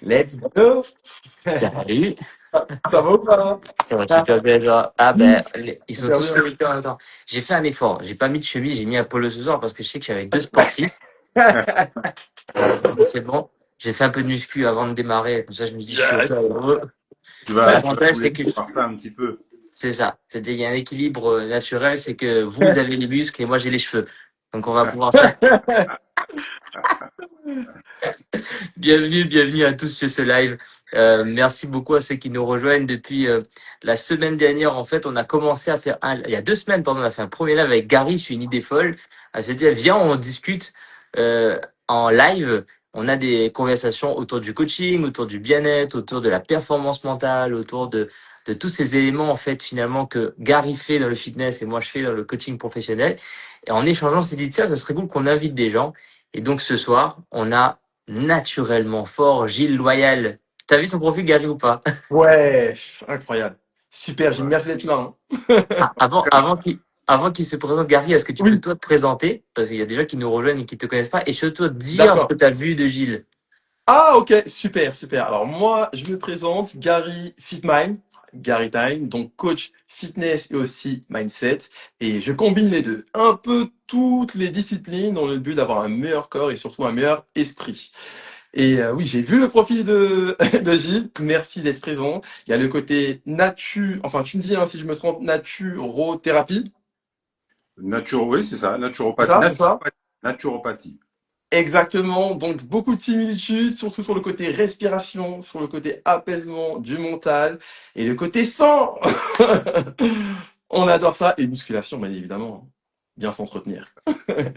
Let's go! Salut, Ça va ou pas? ça va Ah, super bien toi? Ah oui, ben, ils sont super tous bien. connectés en même temps. J'ai fait un effort, j'ai pas mis de chemise, j'ai mis un polo ce soir parce que je sais que j'avais deux sportifs. C'est bon, j'ai fait un peu de muscu avant de démarrer, comme ça je me dis je suis au Yes! heureux. Tu vas L'avantage nous c'est laisser que voir ça un petit peu. c'est ça, c'est-à-dire il y a un équilibre naturel, c'est que vous avez les muscles et moi j'ai les cheveux. Donc on va pouvoir ça. Bienvenue à tous sur ce live. Merci beaucoup à ceux qui nous rejoignent depuis la semaine dernière. En fait, on a commencé à faire il y a 2 semaines, pardon, on a fait un premier live avec Gary sur une idée folle. Elle s'est dit, viens, on discute en live. On a des conversations autour du coaching, autour du bien-être, autour de la performance mentale, autour de tous ces éléments en fait finalement que Gary fait dans le fitness et moi je fais dans le coaching professionnel. Et en échangeant, on s'est dit tiens, ça serait cool qu'on invite des gens. Et donc ce soir, on a naturellement fort, Gilles Loyal. T'as vu son profil, Gary, ou pas? Ouais, incroyable. Super, Gilles, merci d'être là. Hein. Ah, avant qu'il se présente, Gary, est-ce que tu peux Oui, toi te présenter? Parce qu'il y a des gens qui nous rejoignent et qui te connaissent pas. Et surtout dire ce que d'accord. tu as vu de Gilles. Ah, ok, super, super. Alors, moi, je me présente, Gary Fitmind, Gary Time, donc coach fitness et aussi mindset. Et je combine les deux. Un peu toutes les disciplines dans le but d'avoir un meilleur corps et surtout un meilleur esprit. Et oui, j'ai vu le profil de, de Gilles. Merci d'être présent. Il y a le côté enfin, tu me dis hein, si je me trompe, naturothérapie. Oui, c'est ça, C'est ça, c'est ça? naturopathie. Exactement. Donc, beaucoup de similitudes, surtout sur le côté respiration, sur le côté apaisement du mental et le côté sang. On adore ça. Et musculation, bien évidemment. Bien s'entretenir.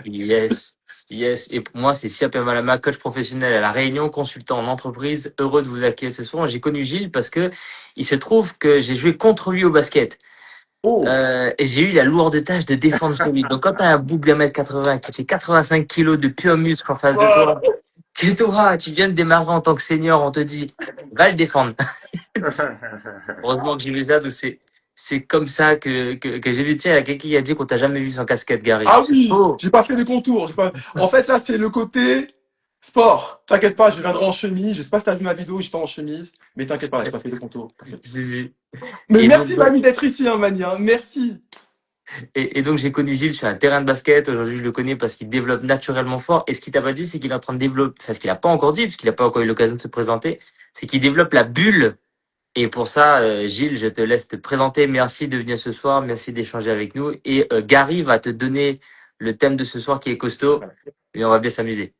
Yes, yes. Et pour moi, c'est Sia Malama, coach professionnel à La Réunion, consultant en entreprise. Heureux de vous accueillir ce soir. J'ai connu Gilles parce que il se trouve que j'ai joué contre lui au basket. Oh, Et j'ai eu la lourde tâche de défendre celui. Donc, quand t'as un bouc d'1m80 qui fait 85 kilos de pur muscle en face de toi, wow. que toi, tu viens de démarrer en tant que senior, on te dit, va le défendre. Heureusement que j'ai vu ça, donc c'est comme ça que j'ai vu. Tiens, il y a quelqu'un qui a dit qu'on t'a jamais vu sans casquette, Gary. Ah C'est oui, faux. j'ai pas fait de contours. En fait, là, c'est le côté sport. T'inquiète pas, je viendrai en chemise. Je sais pas si t'as vu ma vidéo, j'étais en chemise. Mais t'inquiète pas, j'ai pas fait de contours. T'inquiète pas. J'ai vu. Mais Et donc, merci, Mami, d'être ici, hein, Mani. Hein. Merci. et donc, j'ai connu Gilles sur un terrain de basket. Aujourd'hui, je le connais parce qu'il développe naturellement fort. Et ce qu'il t'a pas dit, c'est qu'il est en train de développer, enfin, ce qu'il a pas encore dit, puisqu'il a pas encore eu l'occasion de se présenter, c'est qu'il développe la bulle. Et pour ça, Gilles, je te laisse te présenter. Merci de venir ce soir. Merci d'échanger avec nous. Et Gary va te donner le thème de ce soir qui est costaud. Et on va bien s'amuser.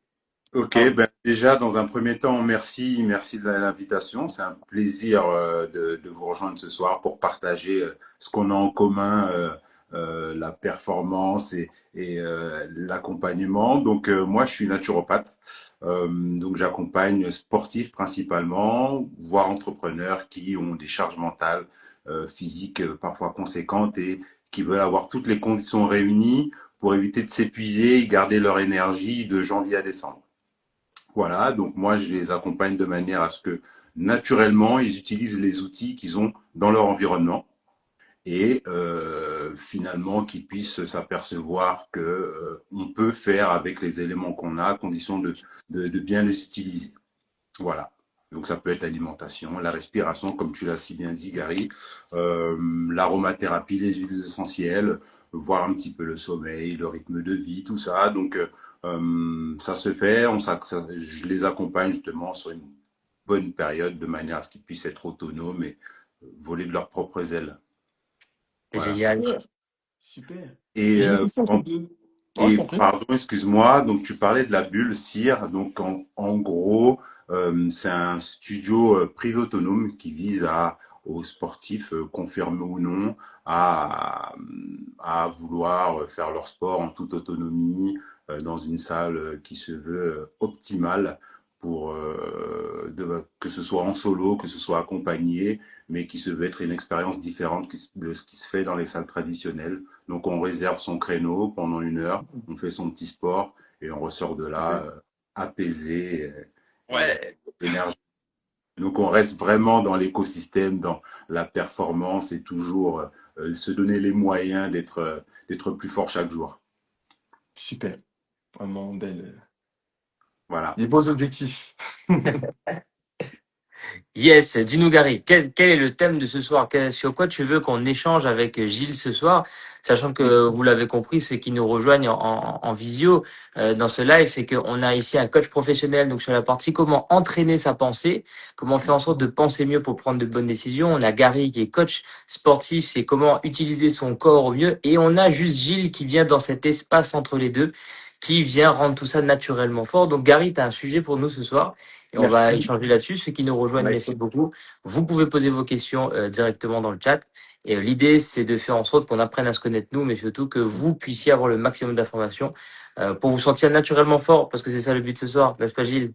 Ok, ben déjà dans un premier temps, merci de l'invitation. C'est un plaisir de vous rejoindre ce soir pour partager ce qu'on a en commun, la performance et l'accompagnement. Donc moi, je suis naturopathe, donc j'accompagne sportifs principalement, voire entrepreneurs qui ont des charges mentales, physiques parfois conséquentes et qui veulent avoir toutes les conditions réunies pour éviter de s'épuiser et garder leur énergie de janvier à décembre. Voilà, donc moi je les accompagne de manière à ce que naturellement ils utilisent les outils qu'ils ont dans leur environnement et finalement qu'ils puissent s'apercevoir que on peut faire avec les éléments qu'on a, à condition de bien les utiliser. Voilà. Donc ça peut être l'alimentation, la respiration, comme tu l'as si bien dit, Gary, l'aromathérapie, les huiles essentielles, voir un petit peu le sommeil, le rythme de vie, tout ça. Donc ça se fait, je les accompagne justement sur une bonne période de manière à ce qu'ils puissent être autonomes et voler de leurs propres ailes. C'est Voilà. génial. Super. Super. Et, J'ai une euh, question, c'est en- de. Ouais, je et t'en prie. pardon, excuse-moi, donc tu parlais de la bulle cire. Donc en gros, c'est un studio privé autonome qui vise aux sportifs, confirmés ou non, à, à vouloir faire leur sport en toute autonomie, dans une salle qui se veut optimale pour que ce soit en solo, que ce soit accompagné, mais qui se veut être une expérience différente de ce qui se fait dans les salles traditionnelles. Donc on réserve son créneau pendant 1 heure, on fait son petit sport et on ressort de là apaisé et Ouais, énergique. Donc on reste vraiment dans l'écosystème, dans la performance et toujours se donner les moyens d'être plus fort chaque jour. super. Vraiment belle. Voilà. Des beaux objectifs. Yes, dis-nous Gary, quel est le thème de ce soir? Sur quoi tu veux qu'on échange avec Gilles ce soir? Sachant que vous l'avez compris, ceux qui nous rejoignent en visio dans ce live, c'est qu'on a ici un coach professionnel, donc sur la partie comment entraîner sa pensée, comment faire en sorte de penser mieux pour prendre de bonnes décisions. On a Gary qui est coach sportif, c'est comment utiliser son corps au mieux. Et on a juste Gilles qui vient dans cet espace entre les deux, qui vient rendre tout ça naturellement fort. Donc Gary, tu as un sujet pour nous ce soir. Et on va Merci. échanger là-dessus. Ceux qui nous rejoignent, merci beaucoup. Vous pouvez poser vos questions directement dans le chat. Et l'idée, c'est de faire en sorte qu'on apprenne à se connaître nous, mais surtout que vous puissiez avoir le maximum d'informations pour vous sentir naturellement fort, parce que c'est ça le but de ce soir, n'est-ce pas Gilles?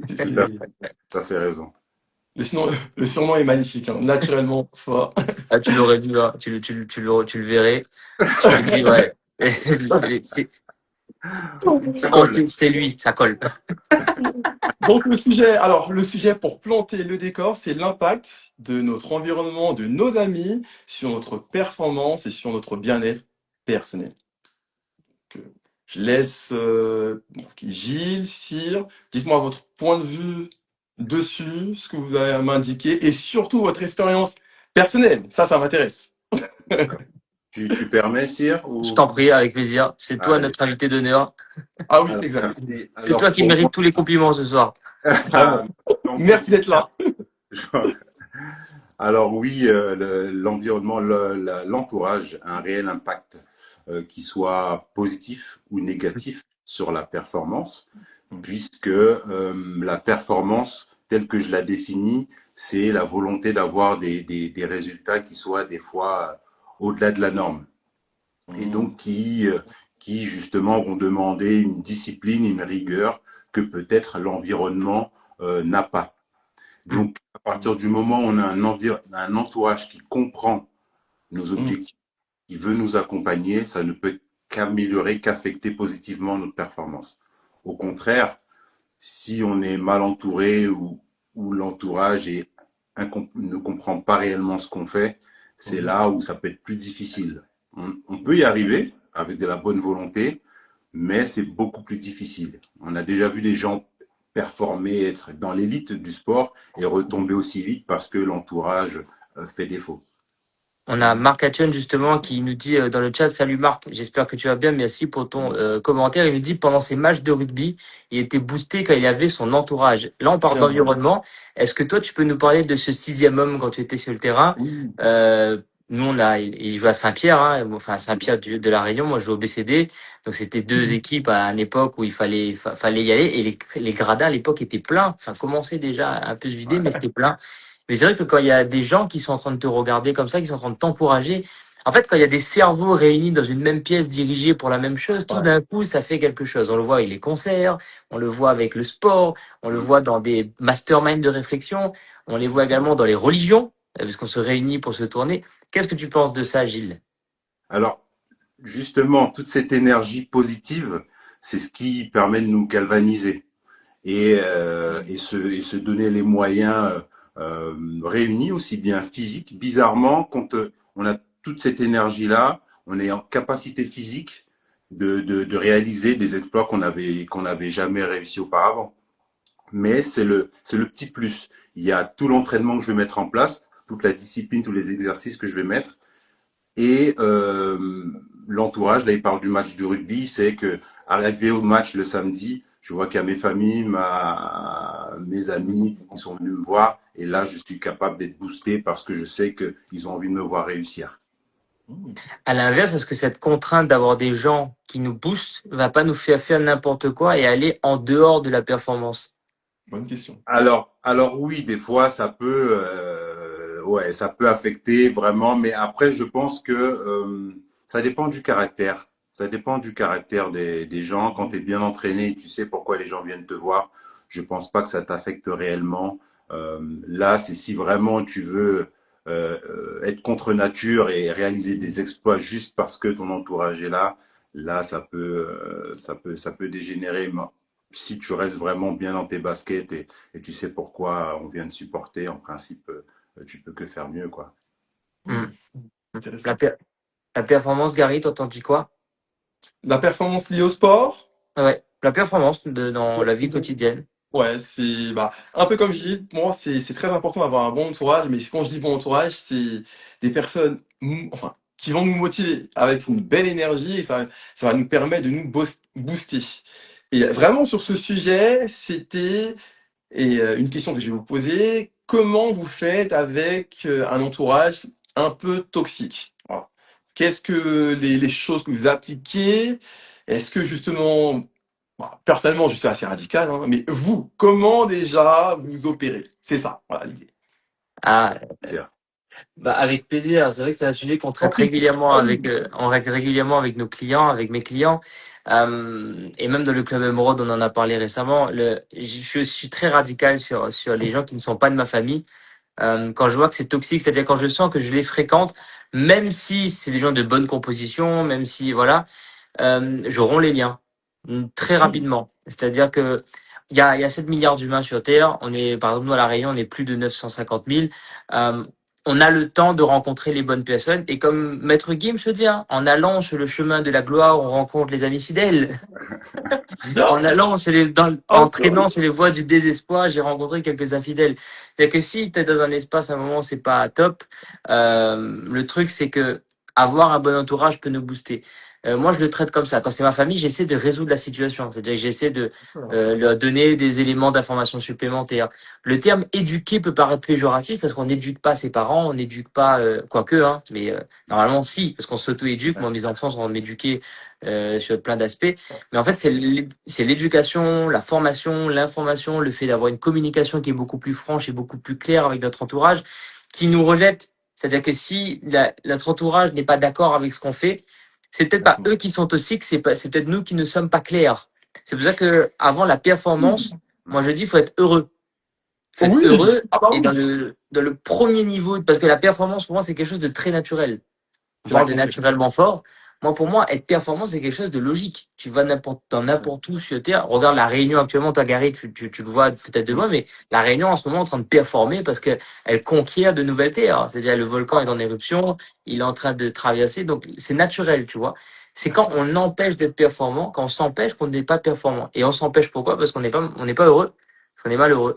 C'est- Tout à fait, c'est- tout à fait raison. le surnom est magnifique, hein, naturellement fort. Ah, tu l'aurais vu, hein, tu le verrais. Tu te dis, ouais. C'est Ça oh, colle. c'est lui, ça colle. Donc le sujet pour planter le décor, c'est l'impact de notre environnement, de nos amis sur notre performance et sur notre bien-être personnel. Donc, je laisse Gilles, Cyr, dites-moi votre point de vue dessus, ce que vous avez à m'indiquer et surtout votre expérience personnelle. Ça m'intéresse. Tu permets, Cyr, Je ou... t'en prie, avec plaisir. C'est toi Allez. notre invité d'honneur. Ah oui, Alors, exact. merci. C'est toi Alors, qui pour mérites moi, tous les compliments ce soir. Vraiment. donc, Merci d'être là. alors oui, l'environnement, l'entourage a un réel impact, qui soit positif ou négatif sur la performance, puisque la performance, telle que je la définis, c'est la volonté d'avoir des résultats qui soient des fois au-delà de la norme, et donc qui justement vont demander une discipline, une rigueur que peut-être l'environnement n'a pas. Donc, à partir du moment où on a un entourage qui comprend nos objectifs, qui veut nous accompagner, ça ne peut qu'améliorer, qu'affecter positivement notre performance. Au contraire, si on est mal entouré ou l'entourage ne comprend pas réellement ce qu'on fait, c'est là où ça peut être plus difficile. On peut y arriver avec de la bonne volonté, mais c'est beaucoup plus difficile. On a déjà vu des gens performer, être dans l'élite du sport et retomber aussi vite parce que l'entourage fait défaut. On a Marc Hatchen justement qui nous dit dans le chat, salut Marc, j'espère que tu vas bien, merci pour ton commentaire. Il nous dit pendant ses matchs de rugby, il était boosté quand il avait son entourage. Là, on parle Tiens, d'environnement. Est-ce que toi, tu peux nous parler de ce sixième homme quand tu étais sur le terrain? oui. Nous, il joue à Saint-Pierre, hein, enfin à Saint-Pierre de la Réunion. Moi, je joue au BCD, donc c'était deux équipes à une époque où il fallait y aller et les gradins à l'époque étaient pleins. Enfin, commençaient déjà à un peu se vider, mais c'était plein. Mais c'est vrai que quand il y a des gens qui sont en train de te regarder comme ça, qui sont en train de t'encourager, en fait, quand il y a des cerveaux réunis dans une même pièce dirigés pour la même chose, tout Ouais. d'un coup, ça fait quelque chose. On le voit avec les concerts, on le voit avec le sport, on le voit dans des masterminds de réflexion, on les voit également dans les religions, parce qu'on se réunit pour se tourner. Qu'est-ce que tu penses de ça, Gilles? Alors, justement, toute cette énergie positive, c'est ce qui permet de nous galvaniser et se donner les moyens réunis, aussi bien physiques. Bizarrement, quand on a toute cette énergie-là, on est en capacité physique de réaliser des exploits qu'on avait jamais réussi auparavant. Mais c'est le petit plus. Il y a tout l'entraînement que je vais mettre en place, toute la discipline, tous les exercices que je vais mettre, et l'entourage. Là, il parle du match de rugby. C'est que arrivé au match le samedi, je vois qu'il y a mes familles, mes amis qui sont venus me voir, et là, je suis capable d'être boosté parce que je sais qu'ils ont envie de me voir réussir. À l'inverse, est-ce que cette contrainte d'avoir des gens qui nous boostent va pas nous faire faire n'importe quoi et aller en dehors de la performance? Bonne question. Alors oui, des fois, ouais, ça peut affecter vraiment, mais après, je pense que ça dépend du caractère. Ça dépend du caractère des gens. Quand tu es bien entraîné, tu sais pourquoi les gens viennent te voir. Je pense pas que ça t'affecte réellement. Là, c'est si vraiment tu veux être contre nature et réaliser des exploits juste parce que ton entourage est là. là, ça peut dégénérer. Mais si tu restes vraiment bien dans tes baskets et tu sais pourquoi on vient de supporter, en principe, tu peux que faire mieux, quoi. Hmm. La, Intéressant. per- la performance, Gary, toi, t'en dis quoi? La performance liée au sport? Ouais, la performance dans Ouais, la vie quotidienne. ouais, c'est bah, un peu comme je dis, pour moi, c'est très important d'avoir un bon entourage, mais quand je dis bon entourage, c'est des personnes enfin, qui vont nous motiver avec une belle énergie et ça va nous permettre de nous booster. Et vraiment sur ce sujet, c'était une question que je vais vous poser, comment vous faites avec un entourage un peu toxique? Voilà. Qu'est-ce que les choses que vous appliquez? Est-ce que justement, bah, personnellement, je suis assez radical, hein, mais vous, comment déjà vous opérez? C'est ça, voilà l'idée. Ah, C'est bah avec plaisir. C'est vrai que c'est un sujet qu'on En traite plus, régulièrement ah avec, oui. on règle régulièrement avec nos clients, avec mes clients, et même dans le club Emerald, on en a parlé récemment. Je suis très radical sur les gens qui ne sont pas de ma famille. Quand je vois que c'est toxique, c'est-à-dire quand je sens que je les fréquente, même si c'est des gens de bonne composition, même si voilà, je romps les liens très rapidement. C'est-à-dire que il y a 7 milliards d'humains sur Terre. On est, par exemple, nous à La Réunion, on est plus de 950 000. Euh, on a le temps de rencontrer les bonnes personnes. Et comme Maître Guim se dit, hein, en allant sur le chemin de la gloire, on rencontre les amis fidèles. En Bien. allant Ah, en c'est vrai. traînant sur les voies du désespoir, j'ai rencontré quelques infidèles. C'est-à-dire que si tu es dans un espace à un moment, c'est pas top. Le truc, c'est que avoir un bon entourage peut nous booster. Moi, je le traite comme ça. Quand c'est ma famille, j'essaie de résoudre la situation. C'est-à-dire que j'essaie de leur donner des éléments d'information supplémentaires. Le terme éduquer peut paraître péjoratif parce qu'on n'éduque pas ses parents, on n'éduque pas, quoique, hein, mais normalement si, parce qu'on s'auto-éduque. Moi, mes enfants sont m'éduquer sur plein d'aspects. Mais en fait, c'est l'éducation, la formation, l'information, le fait d'avoir une communication qui est beaucoup plus franche et beaucoup plus claire avec notre entourage, qui nous rejette. C'est-à-dire que si notre entourage n'est pas d'accord avec ce qu'on fait, c'est peut-être pas eux qui sont toxiques, c'est peut-être nous qui ne sommes pas clairs. C'est pour ça que avant la performance, moi je dis, il faut être heureux. Faut être Oui, heureux ah bah et oui. dans le premier niveau, parce que la performance pour moi c'est quelque chose de très naturel. Tu C'est parles de inconscient. naturellement fort. Moi, pour moi, être performant, c'est quelque chose de logique. Tu vas dans n'importe où sur Terre. Regarde la Réunion actuellement, toi, Gary, tu le vois peut-être de loin, mais la Réunion, en ce moment, est en train de performer parce qu'elle conquiert de nouvelles terres. C'est-à-dire, le volcan est en éruption, il est en train de traverser. Donc, c'est naturel, tu vois. C'est quand on empêche d'être performant, quand on s'empêche qu'on n'est pas performant. Et on s'empêche pourquoi? Parce on n'est pas heureux, parce qu'on est malheureux.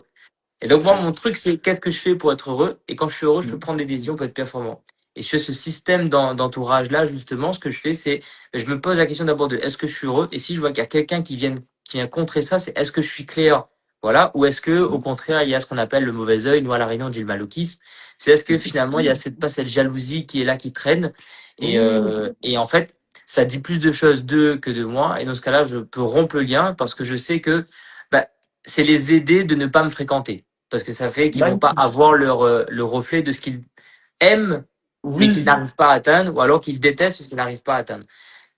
Et donc, moi, Très. mon truc, c'est qu'est-ce que je fais pour être heureux? Et quand je suis heureux, je peux prendre des décisions pour être performant. Et sur ce système d'entourage-là, justement, ce que je fais, c'est, je me pose la question d'abord de est-ce que je suis heureux? Et si je vois qu'il y a quelqu'un qui vient contrer ça, c'est est-ce que je suis clair? Voilà. Ou est-ce que, au contraire, il y a ce qu'on appelle le mauvais œil? Nous, à La Réunion, on dit le malokisme. C'est est-ce que finalement, il y a pas cette jalousie qui est là, qui traîne? Et en fait, ça dit plus de choses d'eux que de moi. Et dans ce cas-là, je peux rompre le lien parce que je sais que, bah, c'est les aider de ne pas me fréquenter parce que ça fait qu'ils vont pas Magnifique. avoir le reflet de ce qu'ils aiment mais qu'ils Oui. n'arrivent pas à atteindre ou alors qu'ils détestent parce qu'ils n'arrivent pas à atteindre.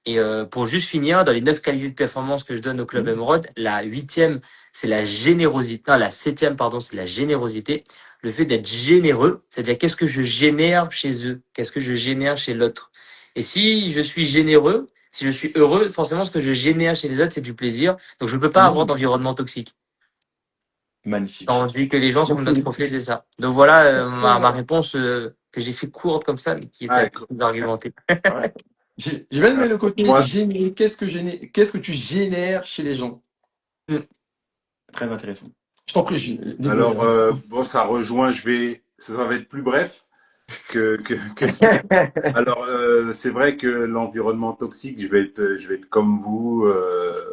Et pour juste finir, dans les 9 qualités de performance que je donne au club Emerald, la huitième, c'est la générosité. Non, la septième, pardon, c'est la générosité. Le fait d'être généreux, c'est-à-dire qu'est-ce que je génère chez eux, qu'est-ce que je génère chez l'autre. Et si je suis généreux, si je suis heureux, forcément, ce que je génère chez les autres, c'est du plaisir. Donc, je ne peux pas avoir d'environnement toxique. Quand on Magnifique. dit que les gens sont Donc, notre reflet, c'est ça. Donc voilà ma réponse que j'ai fait courte comme ça, mais qui était Ah, un peu écoute, plus argumentée. ouais. J'ai bien aimé le côté moi, générer. Qu'est-ce que tu génères chez les gens? Mm. Très intéressant. Je t'en prie, désolé. alors, Hein. bon, ça rejoint, ça va être plus bref que ça. Alors, c'est vrai que l'environnement toxique, je vais être comme vous.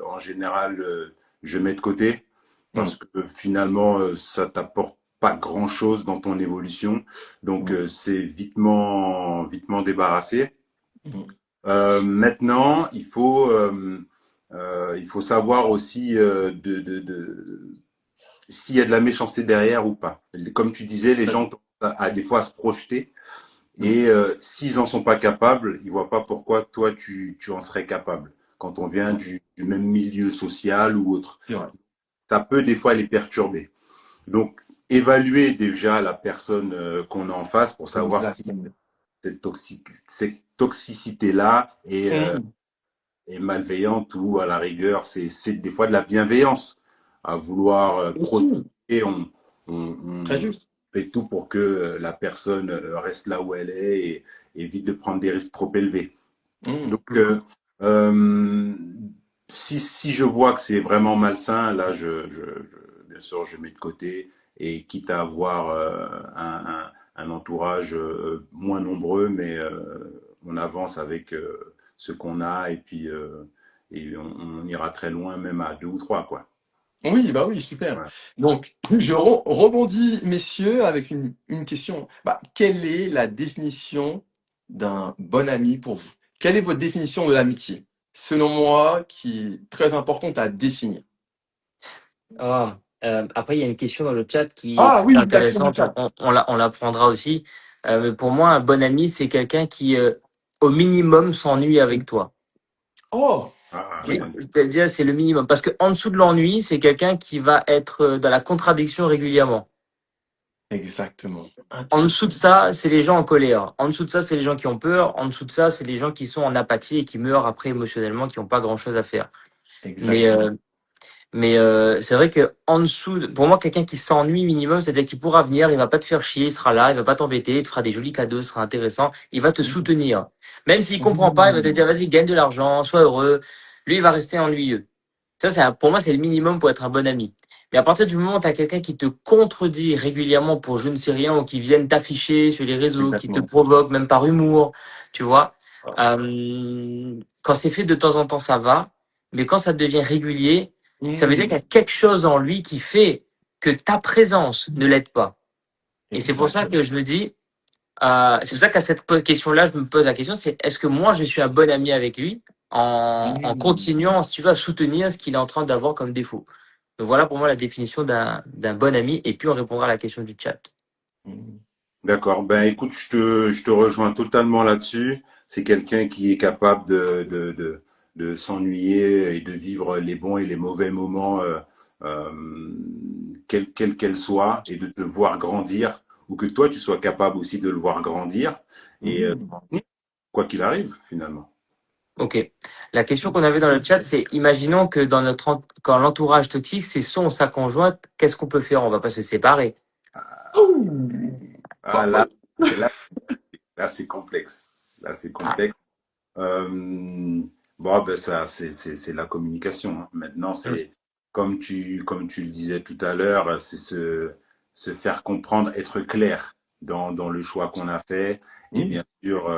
En général, je mets de côté parce Hum, que finalement, ça t'apporte pas grand-chose dans ton évolution. Donc, hum, c'est vitement débarrassé. hum. Maintenant, il faut savoir aussi s'il y a de la méchanceté derrière ou pas. Comme tu disais, les Très gens bien. tendent à des fois à se projeter Hum, et s'ils en sont pas capables, ils voient pas pourquoi toi tu en serais capable quand on vient hum. du même milieu social ou autre. C'est vrai. Ça peut des fois les perturber. Donc, évaluer déjà la personne qu'on a en face pour savoir si Exactement. cette toxicité-là est Hum. est malveillante ou à la rigueur, c'est des fois de la bienveillance à vouloir protéger. Aussi, très On juste. fait tout pour que la personne reste là où elle est et évite de prendre des risques trop élevés. Mm. Donc, euh, si je vois que c'est vraiment malsain, là, bien sûr, je mets de côté et quitte à avoir un entourage moins nombreux, mais on avance avec ce qu'on a et puis on ira très loin, même à deux ou trois, quoi. Oui, bah oui, super. Ouais. Donc, je rebondis, messieurs, avec une question. Bah, quelle est la définition d'un bon ami pour vous? Quelle est votre définition de l'amitié? Selon moi, qui est très importante à définir. Ah, après, il y a une question dans le chat qui Ah est oui, la question du intéressante. chat. On la prendra aussi. Mais pour moi, un bon ami, c'est quelqu'un qui, au minimum, s'ennuie avec toi. Oh, Ah, oui, bien dit. C'est-à-dire, c'est le minimum. Parce que en dessous de l'ennui, c'est quelqu'un qui va être dans la contradiction régulièrement. exactement. En dessous de Intéressant. ça, c'est les gens en colère. En dessous de ça, c'est les gens qui ont peur. En dessous de ça, c'est les gens qui sont en apathie et qui meurent après émotionnellement, qui n'ont pas grand-chose à faire. Mais, Exactement. c'est vrai que en dessous, pour moi, quelqu'un qui s'ennuie minimum, c'est-à-dire qu'il pourra venir, il va pas te faire chier, il sera là, il va pas t'embêter, il te fera des jolis cadeaux, ce sera intéressant, il va te Mm. soutenir. Même s'il comprend pas, il va te Mm. dire, vas-y, gagne de l'argent, sois heureux. Lui, il va rester ennuyeux. Ça, pour moi, c'est le minimum pour être un bon ami. Mais à partir du moment où tu as quelqu'un qui te contredit régulièrement pour je ne sais rien ou qui viennent t'afficher sur les réseaux, qui te Exactement. provoque même par humour, tu vois, quand c'est fait de temps en temps, ça va. Mais quand ça devient régulier, ça veut dire qu'il y Mm. a quelque chose en lui qui fait que ta présence ne l'aide pas. Et c'est pour ça Exactement. que je me dis, c'est pour ça qu'à cette question-là, je me pose la question, c'est est-ce que moi, je suis un bon ami avec lui en Mm. continuant, si tu veux, à soutenir ce qu'il est en train d'avoir comme défaut. Donc voilà pour moi la définition d'un bon ami, et puis on répondra à la question du chat. Mm. D'accord. Ben, écoute, je te rejoins totalement là-dessus. C'est quelqu'un qui est capable de s'ennuyer et de vivre les bons et les mauvais moments, quels qu'elles soient, et de te voir grandir, ou que toi, tu sois capable aussi de le voir grandir, et Mm. quoi qu'il arrive, finalement. Ok. La question qu'on avait dans le chat, c'est imaginons que quand l'entourage toxique, c'est son ou sa conjointe, qu'est-ce qu'on peut faire? On va pas se séparer. Ouh. Ah, Bah, là, c'est complexe. Là, c'est Ah, complexe. Bon, ben ça, c'est la communication, hein. Maintenant, hum, c'est comme tu le disais tout à l'heure, c'est se faire comprendre, être clair dans le choix qu'on a fait et mm. bien sûr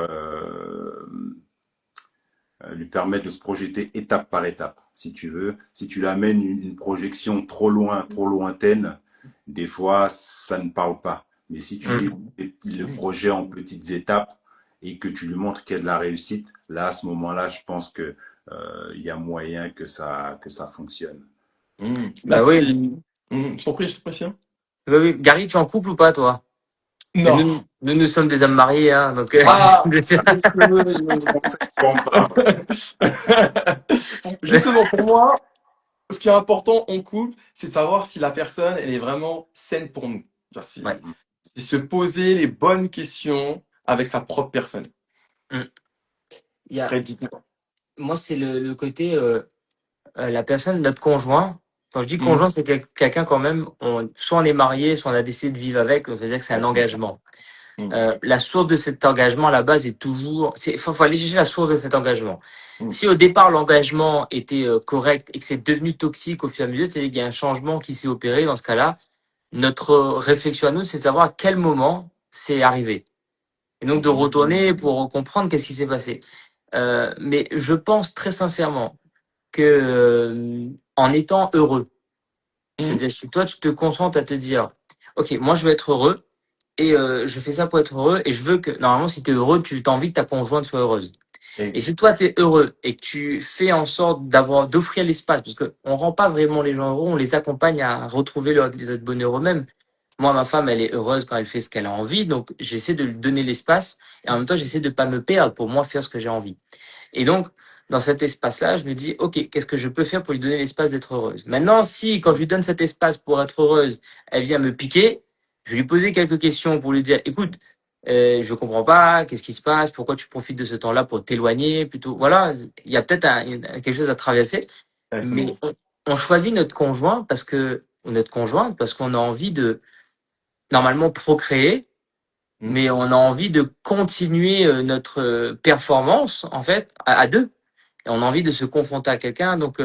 lui permettre de se projeter étape par étape, si tu veux. Si tu l'amènes une projection trop loin, trop lointaine, des fois, ça ne parle pas. Mais si tu hum. découpes le projet en petites étapes et que tu lui montres qu'il y a de la réussite, là, à ce moment-là, je pense que il y a moyen que ça fonctionne. Mm. Bah, Bah c'est. oui, Je t'en prie, je t'en prie, Sien. oui, oui. Gary, tu es en couple ou pas, toi? Parce que Non. nous sommes des hommes mariés, hein, donc Ah, je- On s'informe pas. justement, pour moi, ce qui est important en couple, c'est de savoir si la personne, elle est vraiment saine pour nous. Genre, ouais. C'est se poser les bonnes questions avec sa propre personne. Hum. Il y a, Après, dites-moi. moi, c'est le côté, la personne, notre conjoint. Quand je dis Mhm. conjoint, c'est quelqu'un quand même, soit on est marié, soit on a décidé de vivre avec, donc c'est-à-dire que c'est un engagement. Mhm. La source de cet engagement à la base est toujours, faut aller chercher la source de cet engagement. Mhm. Si au départ l'engagement était correct et que c'est devenu toxique au fur et à mesure, c'est-à-dire qu'il y a un changement qui s'est opéré dans ce cas-là, notre réflexion à nous, c'est de savoir à quel moment c'est arrivé. Et donc de retourner Mhm. pour comprendre qu'est-ce qui s'est passé. Mais je pense très sincèrement que en étant heureux, Mhm. c'est-à-dire si toi tu te concentres à te dire, ok, moi je veux être heureux et je fais ça pour être heureux et je veux que normalement si tu es heureux, tu as envie que ta conjointe soit heureuse. Et si toi tu es heureux et que tu fais en sorte d'offrir l'espace, parce que on rend pas vraiment les gens heureux, on les accompagne à retrouver leur bonheur eux-mêmes. Moi, ma femme, elle est heureuse quand elle fait ce qu'elle a envie, donc j'essaie de lui donner l'espace et en même temps, j'essaie de pas me perdre pour moi faire ce que j'ai envie. Et donc, dans cet espace-là, je me dis, OK, qu'est-ce que je peux faire pour lui donner l'espace d'être heureuse? Maintenant, si, quand je lui donne cet espace pour être heureuse, elle vient me piquer, je vais lui poser quelques questions pour lui dire, écoute, Je comprends pas, qu'est-ce qui se passe, pourquoi tu profites de ce temps-là pour t'éloigner, plutôt. Voilà, il y a peut-être quelque chose à traverser, mais Exactement. on choisit notre conjoint parce que, ou notre conjointe parce qu'on a envie de, normalement, procréer, Mm. mais on a envie de continuer notre performance, en fait, à deux. Et on a envie de se confronter à quelqu'un. Donc,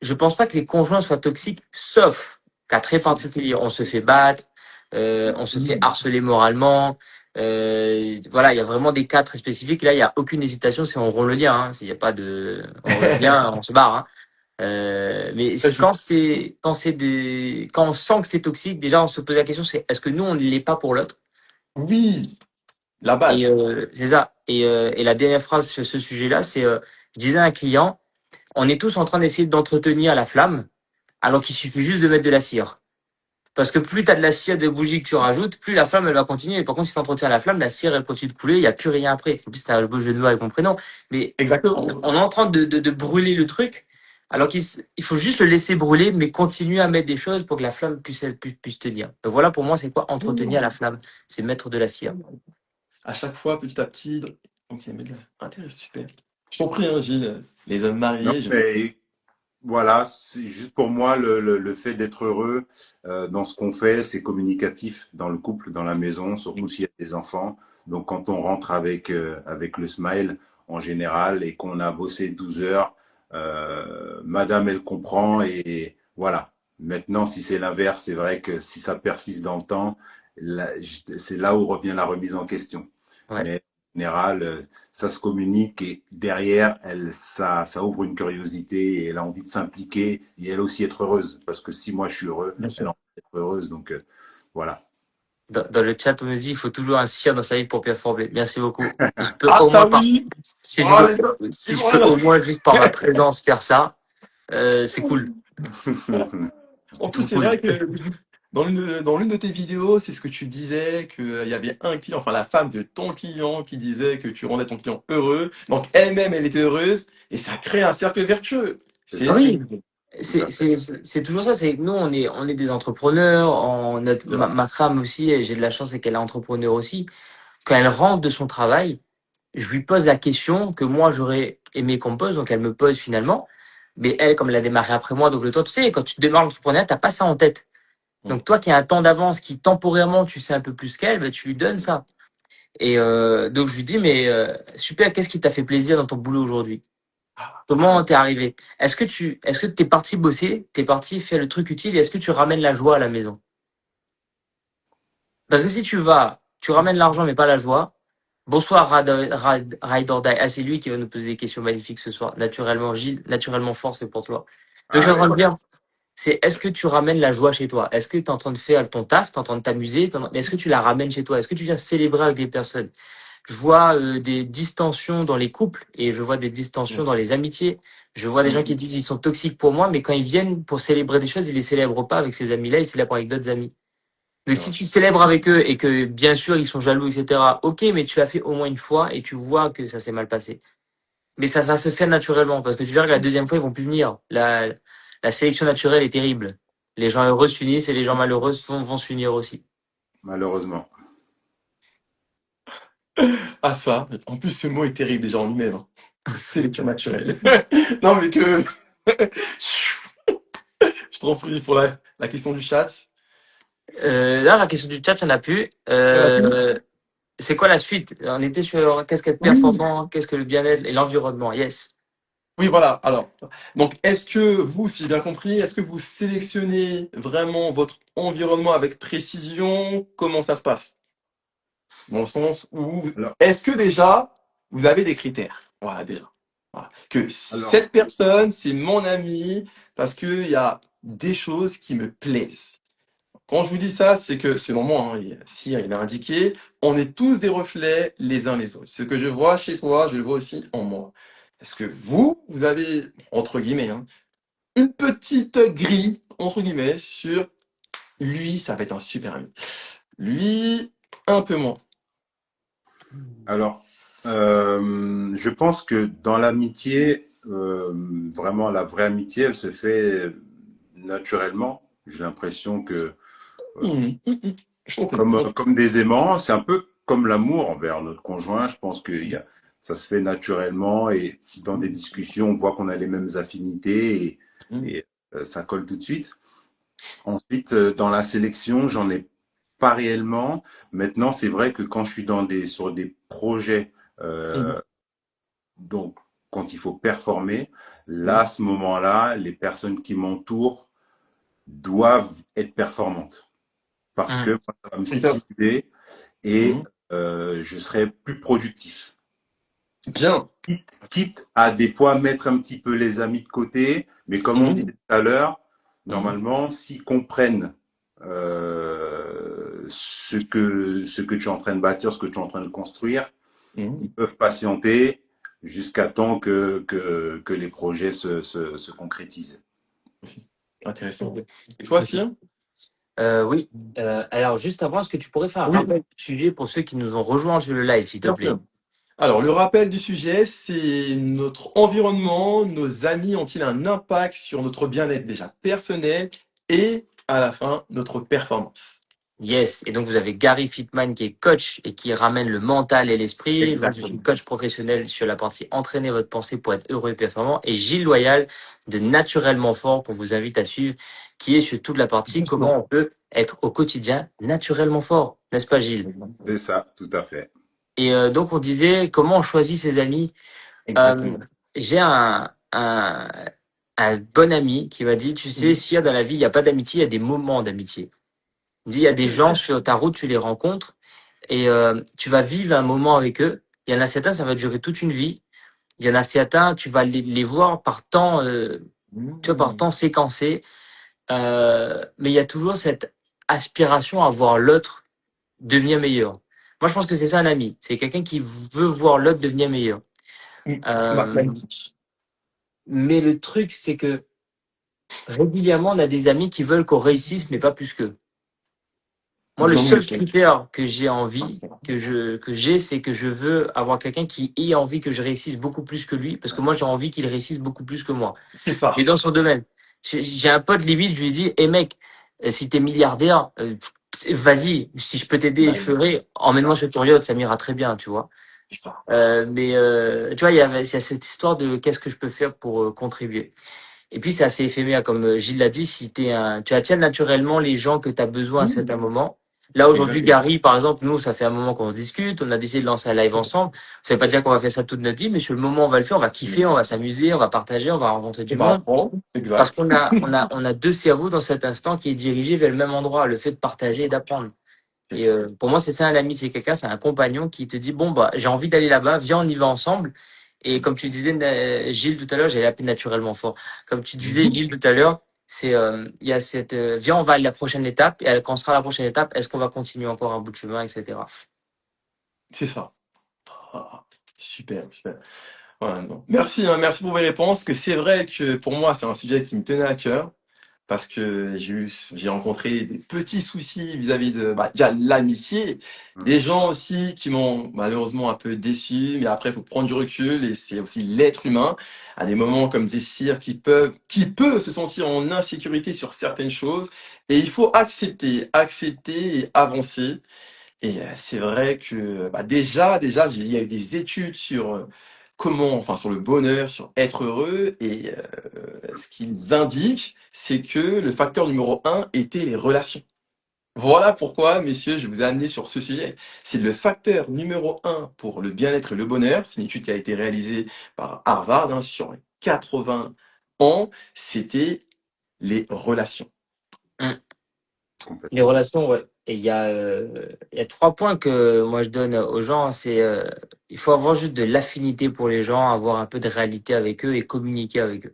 je pense pas que les conjoints soient toxiques, sauf cas très particulier. On se fait battre, on se fait harceler moralement. Voilà, il y a vraiment des cas très spécifiques. Là, il y a aucune hésitation, c'est on rompt le lien. Hein. S'il y a pas de, on rompt le lien, on se barre. Hein. Mais Très juste. quand on sent que c'est toxique, déjà on se pose la question, c'est est-ce que nous on ne l'est pas pour l'autre? Oui, la Et base. c'est ça. Et la dernière phrase sur ce sujet-là, c'est je disais à un client, on est tous en train d'essayer d'entretenir la flamme, alors qu'il suffit juste de mettre de la cire. Parce que plus tu as de la cire, de bougies que tu rajoutes, plus la flamme elle va continuer. Et par contre, si tu entretiens la flamme, la cire elle continue de couler, il n'y a plus rien après. En plus, tu as le beau jeu de mots avec mon prénom. Mais Exactement. on est en train de brûler le truc, alors il faut juste le laisser brûler, mais continuer à mettre des choses pour que la flamme puisse tenir. Donc voilà, pour moi, c'est quoi entretenir la flamme? C'est mettre de la cire. À chaque fois, petit à petit. Ok, mais là, intéressant, super. Je t'en prie, hein, Gilles. Les hommes Non, mariés, je. mais voilà, c'est juste pour moi le fait d'être heureux dans ce qu'on fait, c'est communicatif dans le couple, dans la maison, surtout s'il y a des enfants. Donc quand on rentre avec le smile en général et qu'on a bossé 12 heures, madame elle comprend et voilà. Maintenant, si c'est l'inverse, c'est vrai que si ça persiste dans le temps, c'est là où revient la remise en question. Ouais. Mais en général, ça se communique et derrière, ça ouvre une curiosité et elle a envie de s'impliquer et elle aussi être heureuse. Parce que si moi je suis heureux, Bien elle a sûr. envie d'être heureuse. Donc voilà. Dans le chat, on nous dit il faut toujours un cire dans sa vie pour performer. Merci beaucoup. Je peux Ah, au moins ça par, oui! si je Oh, veux, les gars, ils si je ont peux rien. au moins juste par ma présence faire ça, c'est cool. En C'est plus, trop c'est cool. vrai que dans l'une de tes vidéos, c'est ce que tu disais, qu'il y avait un client, enfin la femme de ton client qui disait que tu rendais ton client heureux. Donc elle-même, elle était heureuse et ça crée un cercle vertueux. C'est C'est ça, Oui, c'est- tout à fait. c'est toujours ça. C'est nous, on est des entrepreneurs. c'est vrai. Ma femme aussi, et j'ai de la chance, c'est qu'elle est entrepreneur aussi. Quand elle rentre de son travail, je lui pose la question que moi j'aurais aimé qu'on me pose, donc elle me pose finalement. Mais elle, comme elle a démarré après moi, donc le toi, tu sais, quand tu démarres l'entrepreneuriat, t'as pas ça en tête. Mm. Donc toi qui as un temps d'avance, qui temporairement tu sais un peu plus qu'elle, ben, tu lui donnes ça. Et donc je lui dis, mais super, qu'est-ce qui t'a fait plaisir dans ton boulot aujourd'hui? Ah, Comment t'es arrivé? Est-ce que t'es parti bosser, t'es parti faire le truc utile, et est-ce que tu ramènes la joie à la maison? Parce que si tu vas, tu ramènes l'argent mais pas la joie. Bonsoir Ride or Die. Ah, c'est lui qui va nous poser des questions magnifiques ce soir. Naturellement, Gilles, naturellement fort, c'est pour toi. Donc je suis en Ah, train de dire, c'est est-ce que tu ramènes la joie chez toi? Est-ce que tu es en train de faire ton taf, tu es en train de t'amuser, mais est-ce que tu la ramènes chez toi? Est-ce que tu viens célébrer avec les personnes? Je vois des distensions dans les couples et je vois des distensions mm, dans les amitiés. Je vois des gens mm, qui disent ils sont toxiques pour moi, mais quand ils viennent pour célébrer des choses, ils les célèbrent pas avec ces amis-là, ils célèbrent avec d'autres amis. Donc c'est si vrai. tu célèbres avec eux et que bien sûr ils sont jaloux, etc., ok, mais tu l'as fait au moins une fois et tu vois que ça s'est mal passé. Mais ça se fait naturellement parce que tu verras que la deuxième fois ils vont plus venir. La sélection naturelle est terrible. Les gens heureux s'unissent et les gens malheureux vont s'unir aussi. malheureusement. Ah ça, en plus ce mot est terrible déjà en lui-même. Hein. Sélection naturelle. Non mais que. Je t'en prie pour la question du chat. Là, la question du chat, il n'y en a plus. Il y en a plus? C'est quoi la suite? On était sur qu'est-ce qu'être Oui. performant, qu'est-ce que le bien-être et l'environnement. Yes. Oui, voilà. Alors, donc, est-ce que vous, si j'ai bien compris, est-ce que vous sélectionnez vraiment votre environnement avec précision? Comment ça se passe? Dans le sens où, Alors, est-ce que déjà, vous avez des critères? Voilà, déjà. Voilà. Que alors, cette personne, c'est mon ami parce qu'il y a des choses qui me plaisent. Quand je vous dis ça, c'est que, selon moi, hein, Cyr, il a indiqué, on est tous des reflets les uns les autres. Ce que je vois chez toi, je le vois aussi en moi. Est-ce que vous avez, entre guillemets, hein, une petite grille, entre guillemets, sur lui, ça va être un super ami. Lui, un peu moins. alors, je pense que dans l'amitié, vraiment la vraie amitié, elle se fait naturellement. J'ai l'impression que Mhm, mhm. Je comprends. comme des aimants, c'est un peu. comme l'amour envers notre conjoint, je pense que ça se fait naturellement et dans des discussions, on voit qu'on a les mêmes affinités Mm. et ça colle tout de suite. Ensuite, dans la sélection, j'en ai pas réellement. Maintenant, c'est vrai que quand je suis sur des projets, Mhm. donc quand il faut performer, là, Mm. à ce moment-là, les personnes qui m'entourent doivent être performantes parce que Hum, moi, ça va me Et ça, stimuler et mhm. je serai plus productif. Bien. Quitte à des fois mettre un petit peu les amis de côté, mais comme on disait Mhm. tout à l'heure, Mhm. normalement, s'ils comprennent ce que tu es en train de bâtir, ce que tu es en train de construire, Mhm. ils peuvent patienter jusqu'à temps que les projets se concrétisent. Intéressant. Et toi, Sien? oui. Alors, juste avant, est-ce que tu pourrais faire un Oui, rappel du sujet pour ceux qui nous ont rejoints sur le live, s'il te bien plaît? sûr. Alors, le rappel du sujet, c'est notre environnement, nos amis ont-ils un impact sur notre bien-être déjà personnel et à la fin, notre performance. Yes. Et donc, vous avez Gary Fitman qui est coach et qui ramène le mental et l'esprit. Moi, je suis Exactement. coach professionnel sur la partie entraîner votre pensée pour être heureux et performant. Et Gilles Loyal de Naturellement Fort qu'on vous invite à suivre, qui est sur toute la partie comment Justement. on peut être au quotidien naturellement fort. N'est-ce pas, Gilles? C'est ça, tout à fait. Et donc, on disait comment on choisit ses amis. Euh, Exactement. j'ai un bon ami qui m'a dit, tu sais, Mhm. s'il y a dans la vie, il n'y a pas d'amitié, il y a des moments d'amitié. Il dit, il y a des gens Intéressant. sur ta route, tu les rencontres et tu vas vivre un moment avec eux. Il y en a certains, ça va durer toute une vie. Il y en a certains, tu vas les voir par temps, tu vois, par Mhm. temps séquencé. Mais il y a toujours cette aspiration à voir l'autre devenir meilleur. Moi, je pense que c'est ça un ami. C'est quelqu'un qui veut voir l'autre devenir meilleur. Mhm. Euh, Magnifique. mais le truc, c'est que régulièrement, on a des amis qui veulent qu'on réussisse, mais pas plus qu'eux. Moi, le Dis-moi, seul monsieur. critère que j'ai envie, que j'ai, c'est que je veux avoir quelqu'un qui ait envie que je réussisse beaucoup plus que lui, parce que moi, j'ai envie qu'il réussisse beaucoup plus que moi. C'est Et ça. dans son domaine. J'ai un pote limite, je lui ai dit, hé mec, si t'es milliardaire, vas-y, si je peux t'aider, je Bah, ferai. c'est Emmène-moi ça. sur ton yacht, ça m'ira très bien, tu vois. C'est ça. Mais tu vois, il y a cette histoire de qu'est-ce que je peux faire pour contribuer. Et puis, c'est assez éphémère, comme Gilles l'a dit, si tu attires naturellement les gens que tu as besoin à un certain Mhm. moment. Là, aujourd'hui, Exactement. Gary, par exemple, nous, ça fait un moment qu'on se discute, on a décidé de lancer un live ensemble. Ça veut pas dire qu'on va faire ça toute notre vie, mais sur le moment, on va le faire, on va kiffer, on va s'amuser, on va partager, on va rencontrer On du va monde. apprendre. Parce Exact. on a deux cerveaux dans cet instant qui est dirigé vers le même endroit, le fait de C'est partager et ça. d'apprendre. C'est Et ça. pour moi, c'est ça un ami, c'est quelqu'un, c'est un compagnon qui te dit, bon, bah, j'ai envie d'aller là-bas, viens, on y va ensemble. Et comme tu disais, Gilles, tout à l'heure, j'ai appelé naturellement fort. Comme tu disais, Mhm. Gilles, tout à l'heure, il y a viens, on va à la prochaine étape. Et quand sera la prochaine étape, est-ce qu'on va continuer encore un bout de chemin, etc. C'est ça. Ah, super, super. Ouais, non. Merci, hein, merci pour vos réponses. Que c'est vrai que pour moi, c'est un sujet qui me tenait à cœur parce que j'ai rencontré des petits soucis vis-à-vis de déjà l'amitié, des gens aussi qui m'ont malheureusement un peu déçu, mais après, il faut prendre du recul et c'est aussi l'être humain à des moments comme des cires qui peut se sentir en insécurité sur certaines choses et il faut accepter et avancer. Et c'est vrai que déjà, il y a eu des études sur sur le bonheur, sur être heureux, et ce qu'ils indiquent, c'est que le facteur numéro un était les relations. Voilà pourquoi, messieurs, je vous ai amené sur ce sujet. C'est le facteur numéro un pour le bien-être et le bonheur. C'est une étude qui a été réalisée par Harvard sur 80 ans. C'était les relations. Hum. Les Complètement. relations, ouais. Et il y a trois points que moi je donne aux gens. C'est il faut avoir juste de l'affinité pour les gens, avoir un peu de réalité avec eux et communiquer avec eux.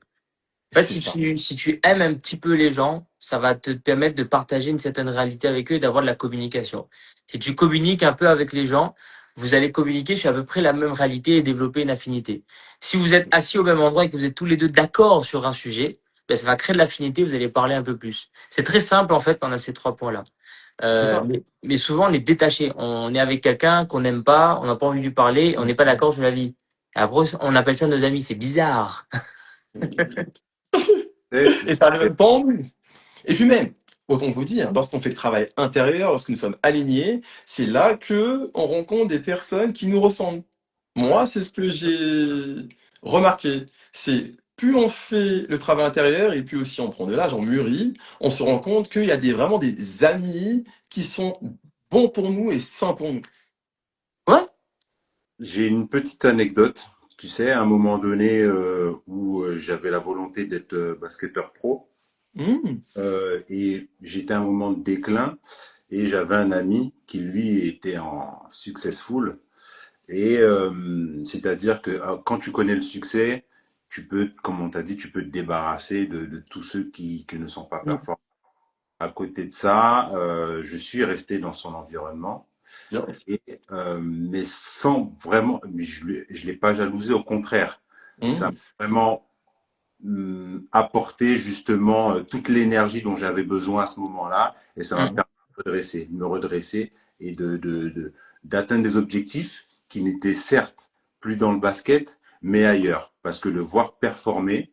En fait, C'est ça. si tu aimes un petit peu les gens, ça va te permettre de partager une certaine réalité avec eux et d'avoir de la communication. Si tu communiques un peu avec les gens, vous allez communiquer sur à peu près la même réalité et développer une affinité. Si vous êtes assis au même endroit et que vous êtes tous les deux d'accord sur un sujet, ben, ça va créer de l'affinité, vous allez parler un peu plus. C'est très simple en fait quand on a ces trois points-là. C'est ça. Mais souvent on est détaché. On est avec quelqu'un qu'on n'aime pas, on n'a pas envie de lui parler, on n'est pas d'accord sur la vie. Et après, on appelle ça nos amis. C'est bizarre. C'est Et ça ne même pas en nous. Et puis même, autant vous dire, lorsqu'on fait le travail intérieur, lorsque nous sommes alignés, c'est là que on rencontre des personnes qui nous ressemblent. Ouais. Moi, c'est ce que j'ai remarqué. C'est plus on fait le travail intérieur et plus aussi on prend de l'âge, on mûrit, on se rend compte qu'il y a vraiment des amis qui sont bons pour nous et sains pour nous. Ouais. J'ai une petite anecdote. Tu sais, à un moment donné où j'avais la volonté d'être basketteur pro Hmm, et j'étais à un moment de déclin et j'avais un ami qui lui était en successful et c'est-à-dire que quand tu connais le succès, tu peux, comme on t'a dit, tu peux te débarrasser de tous ceux qui ne sont pas hmm, performants. À côté de ça, je suis resté dans son environnement. bien. Et, mais sans vraiment, mais je l'ai pas jalousé, au contraire, ça m'a Hmm, vraiment apporté justement toute l'énergie dont j'avais besoin à ce moment-là, et ça m'a Mm, permis de me redresser et d'atteindre des objectifs qui n'étaient certes plus dans le basket, mais ailleurs, parce que le voir performer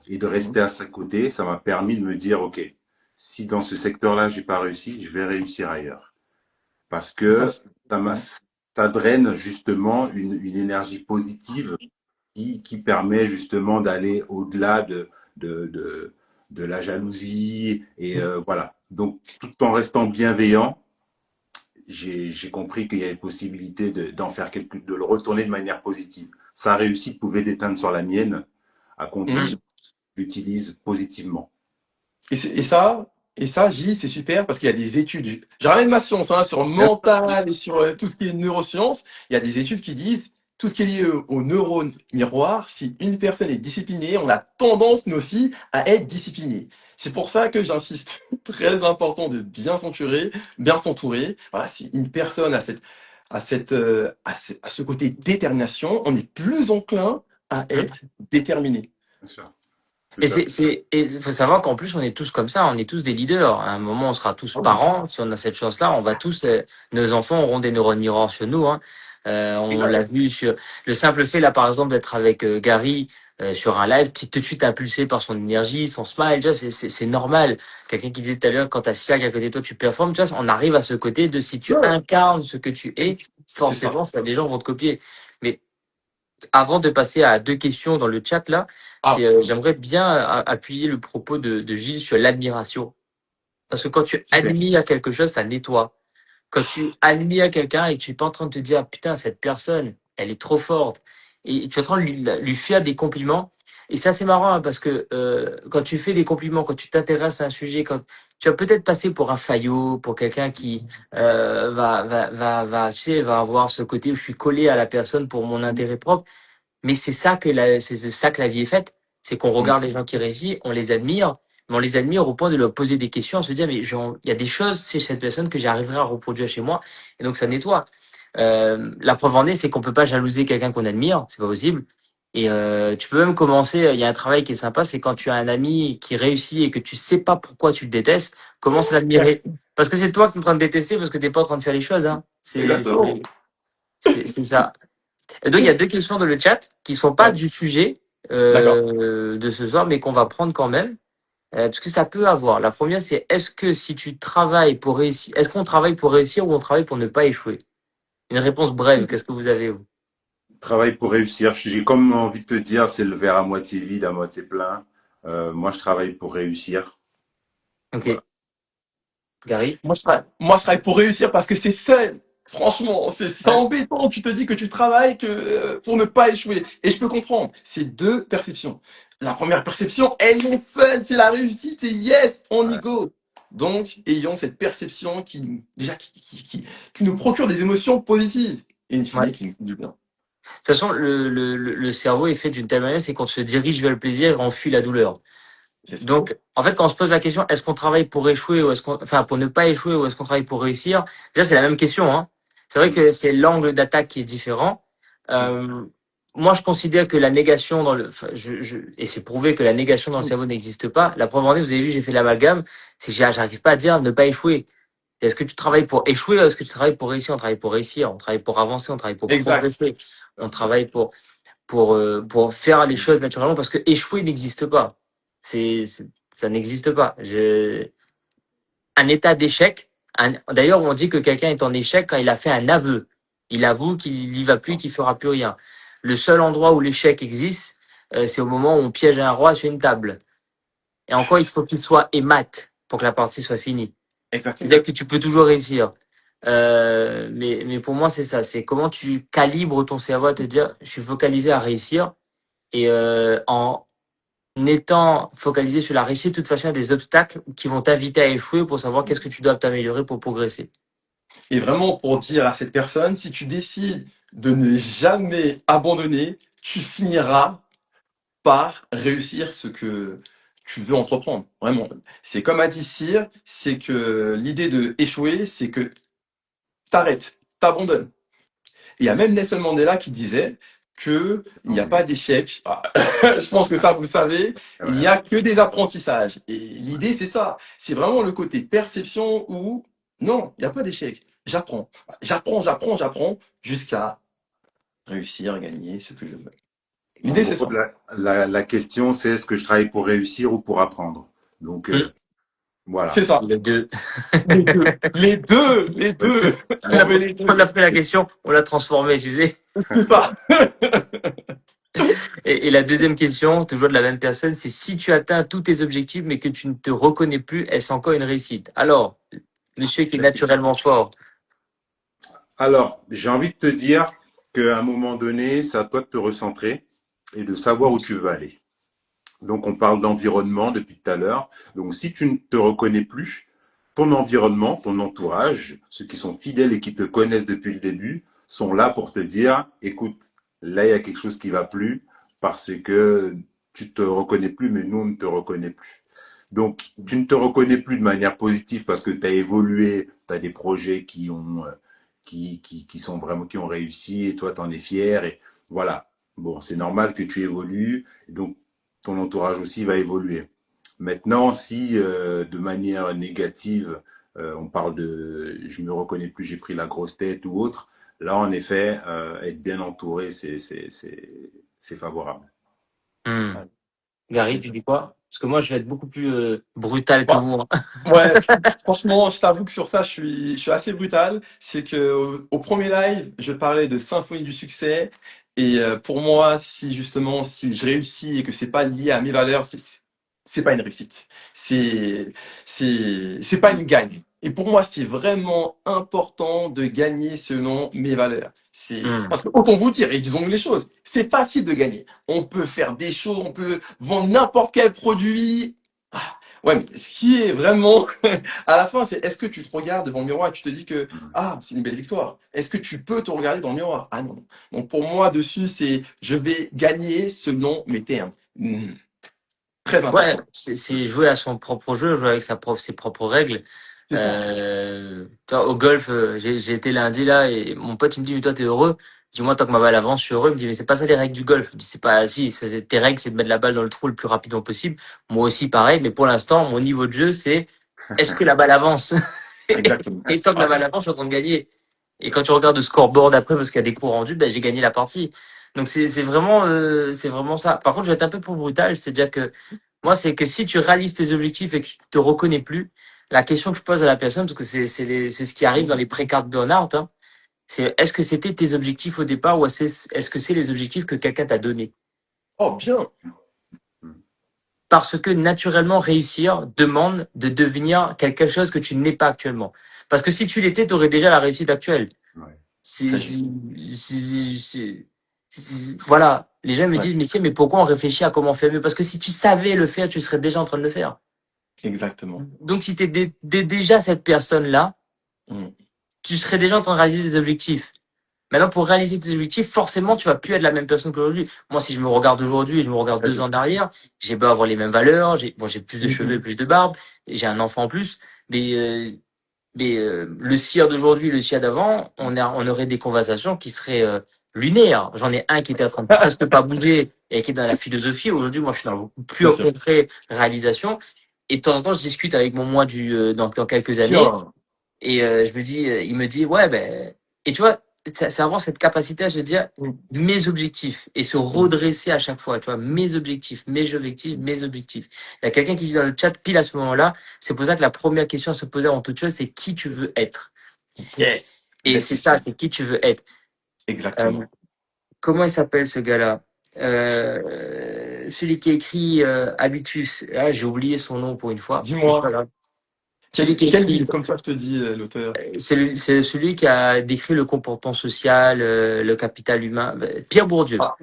et de hmm. rester à sa côté, ça m'a permis de me dire, ok, si dans ce secteur-là j'ai pas réussi, je vais réussir ailleurs parce C'est ça. que Hmm. ça draine justement une énergie positive qui permet justement d'aller au-delà de la jalousie. Et voilà. Donc, tout en restant bienveillant, j'ai compris qu'il y avait possibilité d'en faire de le retourner de manière positive. Sa réussite pouvait déteindre sur la mienne, à Hmm. condition que je l'utilise positivement. Et ça, J, c'est super parce qu'il y a des études. Je ramène ma science hein, sur le Bien mental et sur tout ce qui est neurosciences. Il y a des études qui disent tout ce qui est lié aux neurones miroirs. Si une personne est disciplinée, on a tendance, nous aussi, à être discipliné. C'est pour ça que j'insiste. Très important de bien s'entourer, bien s'entourer. Voilà, si une personne a à ce côté détermination, on est plus enclin à mm. être déterminé. sûr, tout Et à fait. il faut savoir qu'en plus, on est tous comme ça, on est tous des leaders. À un moment, on sera tous Ah oui. parents. Si on a cette chance-là, on va tous, nos enfants auront des neurones miroirs sur nous, hein. On l'a vu sur le simple fait, là, par exemple, d'être avec Gary sur un live, qui tout de suite est impulsé par son énergie, son smile, tu vois, c'est normal. Quelqu'un qui disait tout à l'heure, quand t'as Siak à côté de toi, tu performes, tu vois, on arrive à ce côté de si tu Ouais, incarnes ce que tu es, c'est ça. forcément, ça, les gens vont te copier. Mais avant de passer à deux questions dans le chat là, Ah, j'aimerais bien appuyer le propos de Gilles sur l'admiration. Parce que quand tu super. admires quelque chose, ça nettoie. Quand tu admires quelqu'un et que tu n'es pas en train de te dire, ah, putain, cette personne, elle est trop forte, et tu es en train de lui faire des compliments. Et ça, c'est marrant hein, parce que quand tu fais des compliments, quand tu t'intéresses à un sujet, quand tu vas peut-être passer pour un faillot, pour quelqu'un qui tu sais, va avoir ce côté où je suis collé à la personne pour mon intérêt propre. Mais c'est de ça que la vie est faite. C'est qu'on Mm. regarde les gens qui réussissent, on les admire, mais on les admire au point de leur poser des questions, on se dire, mais genre, il y a des choses chez cette personne que j'arriverai à reproduire chez moi. Et donc, ça nettoie. La preuve en est, c'est qu'on peut pas jalouser quelqu'un qu'on admire, c'est pas possible. Et tu peux même commencer, il y a un travail qui est sympa, c'est quand tu as un ami qui réussit et que tu sais pas pourquoi tu le détestes, commence à l'admirer. Parce que c'est toi qui es en train de détester parce que t'es pas en train de faire les choses, hein. Exactement. C'est ça. Et donc, il y a deux questions dans le chat qui sont pas Ouais, du sujet d'accord. de ce soir, mais qu'on va prendre quand même, parce que ça peut avoir. La première, c'est est-ce que si tu travailles pour réussir, est-ce qu'on travaille pour réussir ou on travaille pour ne pas échouer? Une réponse brève. Qu'est-ce que vous avez, vous? Travail pour réussir. J'ai comme envie de te dire, c'est le verre à moitié vide, à moitié plein. Moi, je travaille pour réussir. Ok, Voilà. Gary? Moi, je travaille pour réussir parce que c'est fun. Franchement, c'est Ouais. embêtant. Tu te dis que tu travailles pour ne pas échouer. Et je peux comprendre. C'est deux perceptions. La première perception, elle est fun. C'est la réussite. C'est yes, on y Ouais. go. Donc, ayons cette perception déjà, qui nous procure des émotions positives. Et in Ouais. fine, qui nous fait du bien. De toute façon, le cerveau est fait d'une telle manière, c'est qu'on se dirige vers le plaisir et on fuit la douleur. C'est ça. Donc, en fait, quand on se pose la question, est-ce qu'on travaille pour échouer ou enfin, pour ne pas échouer ou est-ce qu'on travaille pour réussir? Déjà, c'est la même question, hein. C'est vrai Mm. que c'est l'angle d'attaque qui est différent. Euh, Moi, je considère que la négation enfin, et c'est prouvé que la négation dans le cerveau n'existe pas. La preuve en est, vous avez vu, j'ai fait l'amalgame, c'est que j'arrive pas à dire ne pas échouer. Est-ce que tu travailles pour échouer ou est-ce que tu travailles pour réussir? On travaille pour réussir, on travaille pour avancer, on travaille pour Exact. progresser, on travaille pour faire les choses naturellement parce que échouer n'existe pas. Ça n'existe pas. un état d'échec. D'ailleurs, on dit que quelqu'un est en échec quand il a fait un aveu. Il avoue qu'il n'y va plus, qu'il fera plus rien. Le seul endroit où l'échec existe, c'est au moment où on piège un roi sur une table. Et encore, il faut qu'il soit émat pour que la partie soit finie. Exactement. C'est-à-dire que tu peux toujours réussir. Mais pour moi, c'est ça. C'est comment tu calibres ton cerveau à te dire, je suis focalisé à réussir. Et en étant focalisé sur la réussite, de toute façon, il y a des obstacles qui vont t'inviter à échouer pour savoir qu'est-ce que tu dois t'améliorer pour progresser. Et vraiment pour dire à cette personne, si tu décides de ne jamais abandonner, tu finiras par réussir ce que tu veux entreprendre. Vraiment. C'est comme a dit Cyr, c'est que l'idée de échouer, c'est que t'arrêtes, t'abandonnes. Et il y a même Nelson Mandela qui disait que il n'y a pas d'échec. Ah, je pense que ça, vous savez, il n'y Ouais. a que des apprentissages. Et l'idée, c'est ça. C'est vraiment le côté perception où, non, il n'y a pas d'échec. J'apprends, jusqu'à réussir, gagner ce que je veux. En L'idée, c'est gros, ça. la question, c'est est-ce que je travaille pour réussir ou pour apprendre? Donc, C'est voilà. ça. Les deux. Les deux. Les deux. Les deux. On a, On met les deux. on a pris la question, on l'a transformée, tu sais. C'est ça. Et la deuxième question, toujours de la même personne, c'est si tu atteins tous tes objectifs mais que tu ne te reconnais plus, est-ce encore une réussite? Alors, monsieur qui est naturellement fort. Alors, j'ai envie de te dire qu'à un moment donné, c'est à toi de te recentrer et de savoir où tu veux aller. Donc, on parle d'environnement depuis tout à l'heure. Donc, si tu ne te reconnais plus, ton environnement, ton entourage, ceux qui sont fidèles et qui te connaissent depuis le début, sont là pour te dire, écoute, là, il y a quelque chose qui va plus parce que tu te reconnais plus, mais nous, on ne te reconnaît plus. Donc, tu ne te reconnais plus de manière positive parce que tu as évolué, tu as des projets qui sont vraiment, qui ont réussi et toi, tu en es fier et voilà. Bon, c'est normal que tu évolues. Donc, ton entourage aussi va évoluer. Maintenant, si de manière négative, on parle de je me reconnais plus, j'ai pris la grosse tête ou autre, là, en effet, être bien entouré, c'est favorable. Hmm. Ouais. Gary, tu dis quoi? Parce que moi, je vais être beaucoup plus brutal que Bah, vous, hein. ouais, franchement, je t'avoue que sur ça, je suis assez brutal. C'est que au premier live, je parlais de symphonie du succès. Et pour moi, si justement, si je réussis et que c'est pas lié à mes valeurs, c'est pas une réussite. C'est pas une gagne. Et pour moi, c'est vraiment important de gagner selon mes valeurs. C'est Hmm. parce que autant vous dire, et disons les choses, c'est facile de gagner. On peut faire des choses, on peut vendre n'importe quel produit. Ouais, mais ce qui est vraiment à la fin, c'est est-ce que tu te regardes devant le miroir et tu te dis que ah, c'est une belle victoire. Est-ce que tu peux te regarder dans le miroir? Ah non. Donc pour moi dessus, c'est je vais gagner selon mes termes. Très Ouais, important. c'est jouer à son propre jeu, jouer avec ses propres règles. C'est ça. Tu vois, au golf, j'ai été lundi là et mon pote il me dit mais toi t'es heureux? Je dis moi tant que ma balle avance, je suis heureux. Il me dit mais c'est pas ça les règles du golf. Je dis c'est pas si, tes règles c'est de mettre la balle dans le trou le plus rapidement possible. Moi aussi pareil, mais pour l'instant mon niveau de jeu c'est est-ce que la balle avance? Exactement. Et tant que la Ouais. balle avance, je suis en train de gagner. Et quand tu regardes le scoreboard après parce qu'il y a des coups rendus, ben j'ai gagné la partie. Donc c'est vraiment ça. Par contre je vais être un peu plus brutal, c'est-à-dire que moi, c'est que si tu réalises tes objectifs et que tu te reconnais plus, la question que je pose à la personne, parce que c'est ce qui arrive dans les précartes burn-out, hein, c'est est-ce que c'était tes objectifs au départ ou est-ce que c'est les objectifs que quelqu'un t'a donnés? Oh bien. Parce que naturellement, réussir demande de devenir quelque chose que tu n'es pas actuellement. Parce que si tu l'étais, tu aurais déjà la réussite actuelle. Ouais. C'est, Très c'est- juste. voilà. Les gens me Ouais. disent, mais pourquoi on réfléchit à comment faire mieux? Parce que si tu savais le faire, tu serais déjà en train de le faire. Exactement. Donc, si tu es déjà cette personne-là, Mm. tu serais déjà en train de réaliser des objectifs. Maintenant, pour réaliser tes objectifs, forcément, tu vas plus être la même personne qu'aujourd'hui. Moi, si je me regarde aujourd'hui et je me regarde Très 2 ans juste. derrière, j'ai beau avoir les mêmes valeurs, j'ai plus de cheveux et Mhm. plus de barbe, et j'ai un enfant en plus, le CIR d'aujourd'hui et le CIR d'avant, on aurait des conversations qui seraient lunaires. J'en ai un qui était en train de presque pas bouger et qui est dans la philosophie. Aujourd'hui, moi, je suis dans beaucoup plus Bien au sûr. concret, réalisation. Et de temps en temps, je discute avec mon moi dans quelques années. Bien. Et je me dis, il me dit, ouais, ben, et tu vois, c'est avoir cette capacité à se dire Mm. mes objectifs et se Mm. redresser à chaque fois, tu vois, mes objectifs, mes objectifs, mes objectifs. Il y a quelqu'un qui dit dans le chat pile à ce moment-là, c'est pour ça que la première question à se poser avant toute chose, c'est qui tu veux être. Yes. Et Belle c'est ça, question. c'est qui tu veux être. Euh, Exactement. Comment il s'appelle ce gars-là? Celui qui écrit Habitus. Ah, j'ai oublié son nom pour une fois, mais c'est pas Dis-moi, grave. Celui qui quel écrit, livre, comme ça je te dis l'auteur. c'est celui qui a décrit le comportement social, le capital humain. Pierre Bourdieu. Ah,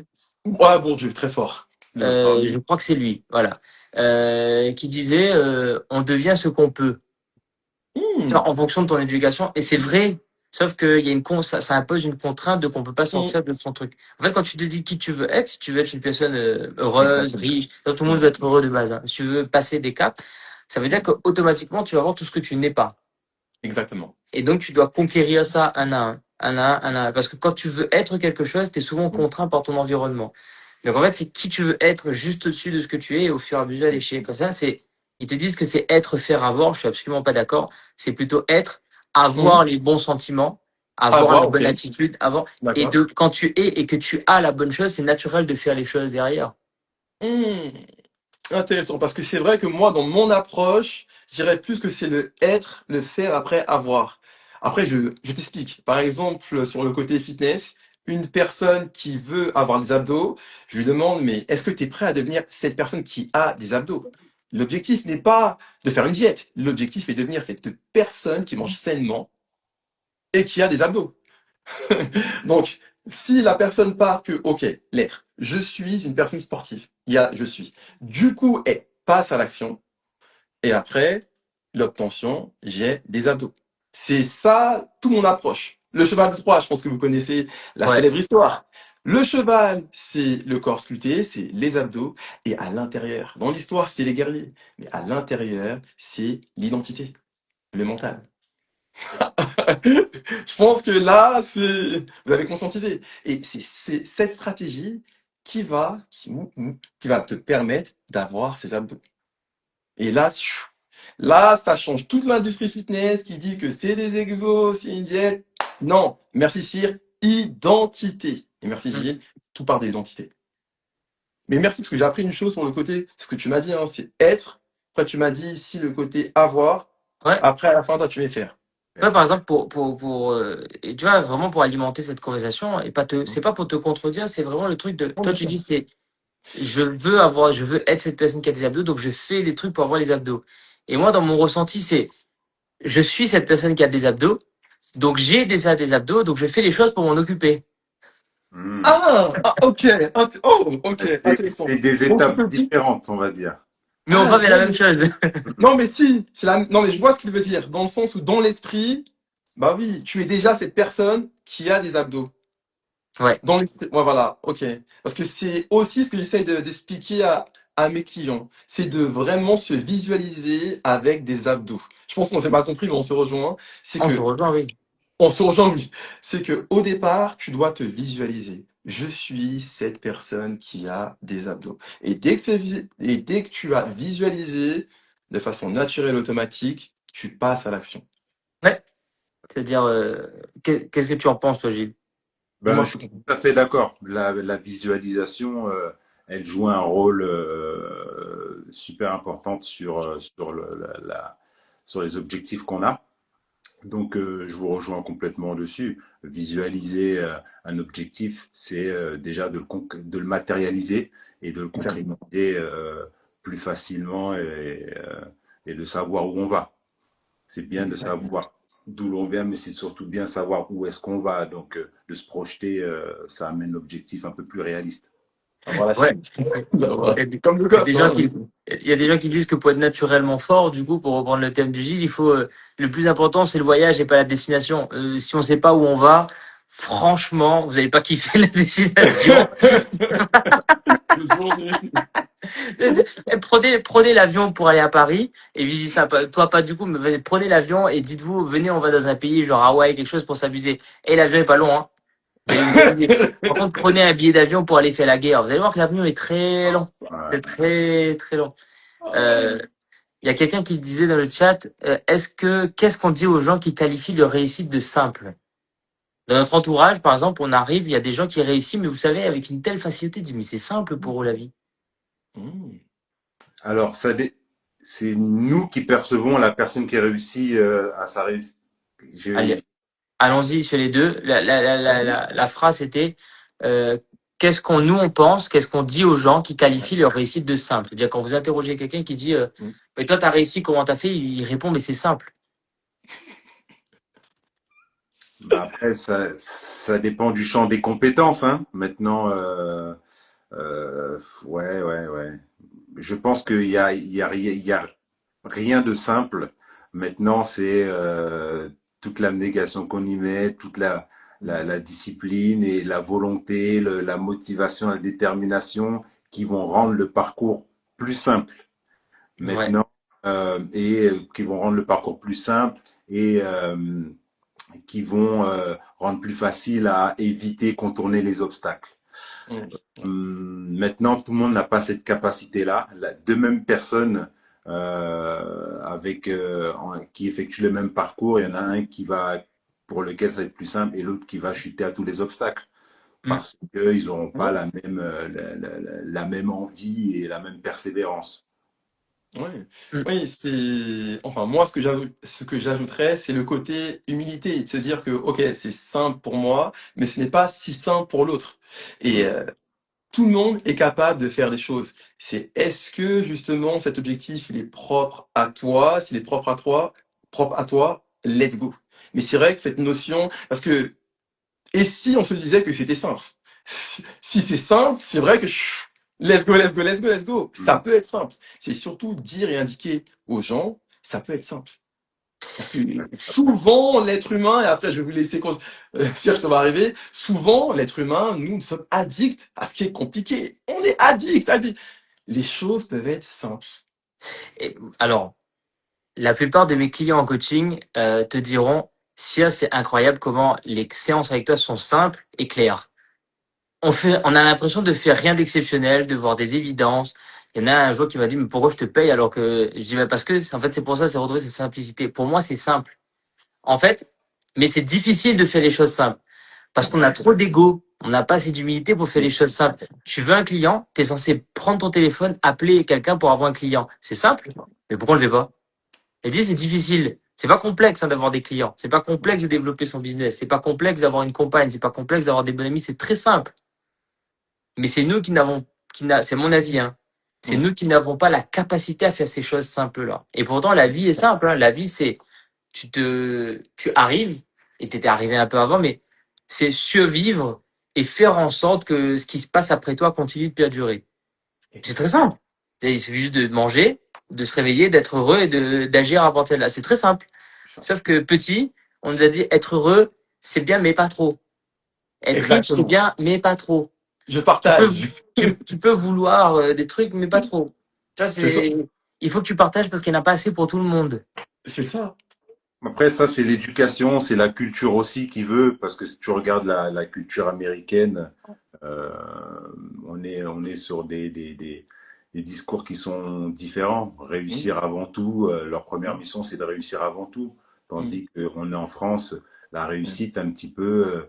ouais, Bourdieu, très fort. Le Je fameux. crois que c'est lui, voilà. Qui disait on devient ce qu'on peut. Tu vois, Hmm. en fonction de ton éducation. Et c'est vrai, sauf qu'il y a ça impose une contrainte de qu'on peut pas Hmm. sortir de son truc. En fait, quand tu te dis qui tu veux être, si tu veux être une personne heureuse, Exactement. riche, tout le monde veut Hmm. être heureux de base. Hein. Si tu veux passer des caps, ça veut dire qu'automatiquement, tu vas avoir tout ce que tu n'es pas. Exactement. Et donc, tu dois conquérir ça un à un, un à un, un à un. Parce que quand tu veux être quelque chose, tu es souvent Hmm. contraint par ton environnement. Donc, en fait, c'est qui tu veux être juste au-dessus de ce que tu es et au fur et à mesure d'échelle. Comme ça, ils te disent que c'est être, faire, avoir. Je suis absolument pas d'accord. C'est plutôt être, Hmm. avoir les bons sentiments, avoir Avoir, la ok. bonne attitude, avoir, et D'accord. de, quand tu es et que tu as la bonne chose, c'est naturel de faire les choses derrière. Hmm. Intéressant, parce que c'est vrai que moi, dans mon approche, je dirais plus que c'est le être, le faire après avoir. Après, je t'explique. Par exemple, sur le côté fitness, une personne qui veut avoir des abdos, je lui demande, mais est-ce que tu es prêt à devenir cette personne qui a des abdos? L'objectif n'est pas de faire une diète. L'objectif est de devenir cette personne qui mange sainement et qui a des abdos. Donc, si la personne part que, ok, l'être, je suis une personne sportive, il y a je suis. Du coup, elle passe à l'action et après, l'obtention, j'ai des abdos. C'est ça tout mon approche. Le cheval de Troie, je pense que vous connaissez la Ouais. célèbre histoire. Le cheval, c'est le corps sculpté, c'est les abdos, et à l'intérieur, dans l'histoire, c'est les guerriers, mais à l'intérieur, c'est l'identité, le mental. Je pense que là, vous avez conscientisé. Et c'est cette stratégie qui va te permettre d'avoir ces abdos. Et là, là, ça change toute l'industrie fitness qui dit que c'est des exos, c'est une diète. Non, merci Cyr, identité. Et merci Mm. Gilles, tout part de l'identité. Mais merci parce que j'ai appris une chose sur le côté, ce que tu m'as dit, hein, c'est être. Après, tu m'as dit ici le côté avoir. Ouais. Après, à la fin, toi, tu vas faire. Ouais, par exemple, et tu vois, vraiment pour alimenter cette conversation, et c'est pas pour te contredire, c'est vraiment le truc de, Oh, toi, bien tu sûr. dis, je veux être cette personne qui a des abdos, donc je fais les trucs pour avoir les abdos. Et moi, dans mon ressenti, je suis cette personne qui a des abdos, donc j'ai déjà des abdos, donc je fais les choses pour m'en occuper. Hmm. Ok. Oh, ok, intéressant. C'est des Donc tu étapes te dis, différentes, on va dire. Mais on va vers la non, même chose. non, mais si, non, mais je vois ce qu'il veut dire, dans le sens où dans l'esprit, bah oui, tu es déjà cette personne qui a des abdos. Ouais. Dans l'esprit, ouais, voilà, ok. Parce que c'est aussi ce que j'essaie d'expliquer à mes clients, c'est de vraiment se visualiser avec des abdos. Je pense qu'on s'est pas compris, mais on se rejoint. C'est On se que rejoint, oui. On se rejoint, oui. C'est que au départ, tu dois te visualiser. Je suis cette personne qui a des abdos. Et dès que tu as visualisé de façon naturelle, automatique, tu passes à l'action. Ouais. C'est-à-dire, qu'est-ce que tu en penses, toi, Gilles? Ben, Dis-moi je ce suis que tout à fait d'accord. La visualisation, elle joue un rôle super important sur les objectifs qu'on a. Donc, je vous rejoins complètement dessus. Visualiser un objectif, c'est déjà de le matérialiser et de le concrétiser exactement. plus facilement et de savoir où on va. C'est bien de Exactement. savoir d'où l'on vient, mais c'est surtout bien savoir où est-ce qu'on va. Donc, de se projeter, ça amène l'objectif un peu plus réaliste. Ah, voilà, Ouais. bah, voilà. Il y a des Comme le il y a golf, des gens hein. il y a des gens qui disent que pour être naturellement fort, du coup, pour reprendre le thème du Gilles, le plus important, c'est le voyage et pas la destination. Si on sait pas où on va, franchement, vous allez pas kiffer la destination. Bonne journée. Prenez l'avion pour aller à Paris et visitez, enfin, toi pas du coup, mais prenez l'avion et dites-vous, venez, on va dans un pays genre Hawaï, quelque chose pour s'amuser. Et l'avion est pas long, hein. Vous allez vous amuser. Par contre, prenez un billet d'avion pour aller faire la guerre. Vous allez voir que l'avion est très long. C'est Ouais. très, très long. Euh, Il y a quelqu'un qui disait dans le chat, qu'est-ce qu'on dit aux gens qui qualifient leur réussite de simple? Dans notre entourage, par exemple, on arrive, il y a des gens qui réussissent, mais vous savez, avec une telle facilité, dis, mais c'est simple pour eux la vie. Mmh. Alors, c'est nous qui percevons la personne qui réussit à sa réussite. Allez, allons-y sur les deux. La phrase était euh, qu'est-ce qu'on nous on pense, qu'est-ce qu'on dit aux gens qui qualifient leur réussite de simple. C'est-à-dire quand vous interrogez quelqu'un qui dit Mmh. mais toi t'as réussi, comment t'as fait? Il répond mais c'est simple. Bah après, ça dépend du champ des compétences, hein. Maintenant, ouais, ouais, ouais. Je pense qu'il y a rien de simple. Maintenant, c'est toute l'abnégation qu'on y met, toute la discipline et la volonté, la motivation, la détermination qui vont rendre le parcours plus simple. Ouais. Maintenant, qui vont rendre le parcours plus simple et qui vont rendre plus facile à éviter, contourner les obstacles. Mmh. Maintenant, tout le monde n'a pas cette capacité-là. Deux mêmes personnes qui effectuent le même parcours, il y en a un pour lequel ça va être plus simple et l'autre qui va chuter à tous les obstacles Mm. parce qu'ils n'auront pas Ouais. la même, la même envie et la même persévérance. Ouais. Mm. Oui, c'est. Enfin, moi, ce que j'ajouterais, c'est le côté humilité, de se dire que, ok, c'est simple pour moi, mais ce n'est pas si simple pour l'autre. Et Mm. tout le monde est capable de faire des choses. C'est est-ce que justement cet objectif il est propre à toi, s'il est propre à toi, let's go. Mais c'est vrai que cette notion, parce que et si on se disait que c'était simple? Si c'est simple, c'est vrai que let's go, let's go, let's go, let's go. Ça Mm. peut être simple. C'est surtout dire et indiquer aux gens, ça peut être simple. Parce que souvent, l'être humain, et après je vais vous laisser dire que ça va arriver, souvent, l'être humain, nous sommes addicts à ce qui est compliqué. On est addict. Les choses peuvent être simples. Et, alors, la plupart de mes clients en coaching te diront Sia, c'est incroyable comment les séances avec toi sont simples et claires. On a l'impression de faire rien d'exceptionnel, de voir des évidences. Il y en a un jour qui m'a dit, mais pourquoi je te paye alors que je dis, bah parce que, en fait, c'est pour ça, c'est retrouver cette simplicité. Pour moi, c'est simple. En fait, mais c'est difficile de faire les choses simples parce qu'on a trop d'ego. On n'a pas assez d'humilité pour faire les choses simples. Tu veux un client, tu es censé prendre ton téléphone, appeler quelqu'un pour avoir un client. C'est simple, mais pourquoi on le fait pas? Elle dit, c'est difficile. C'est pas complexe hein, d'avoir des clients. C'est pas complexe de développer son business. C'est pas complexe d'avoir une compagne. C'est pas complexe d'avoir des bons amis. C'est très simple. Mais c'est nous qui n'avons, c'est mon avis, hein. C'est Mm. nous qui n'avons pas la capacité à faire ces choses simples-là. Et pourtant, la vie est simple, hein. La vie, c'est, tu arrives, et t'étais arrivé un peu avant, mais c'est survivre et faire en sorte que ce qui se passe après toi continue de perdurer. C'est très simple. Il suffit juste de manger, de se réveiller, d'être heureux et d'agir à partir de là. C'est très simple. Sauf que petit, on nous a dit être heureux, c'est bien, mais pas trop. Être riche, c'est Exactement. bien, mais pas trop. Je Tu peux, partage. tu peux vouloir des trucs, mais pas trop. Ça, C'est ça. il faut que tu partages parce qu'il n'y en a pas assez pour tout le monde. C'est ça. Après, ça, c'est l'éducation, c'est la culture aussi qui veut, parce que si tu regardes la culture américaine, euh, on est sur des discours qui sont différents. Mm. Réussir avant tout, leur première mission, c'est de réussir avant tout. Mm. Tandis qu'on est en France, la Mm. réussite, un petit peu,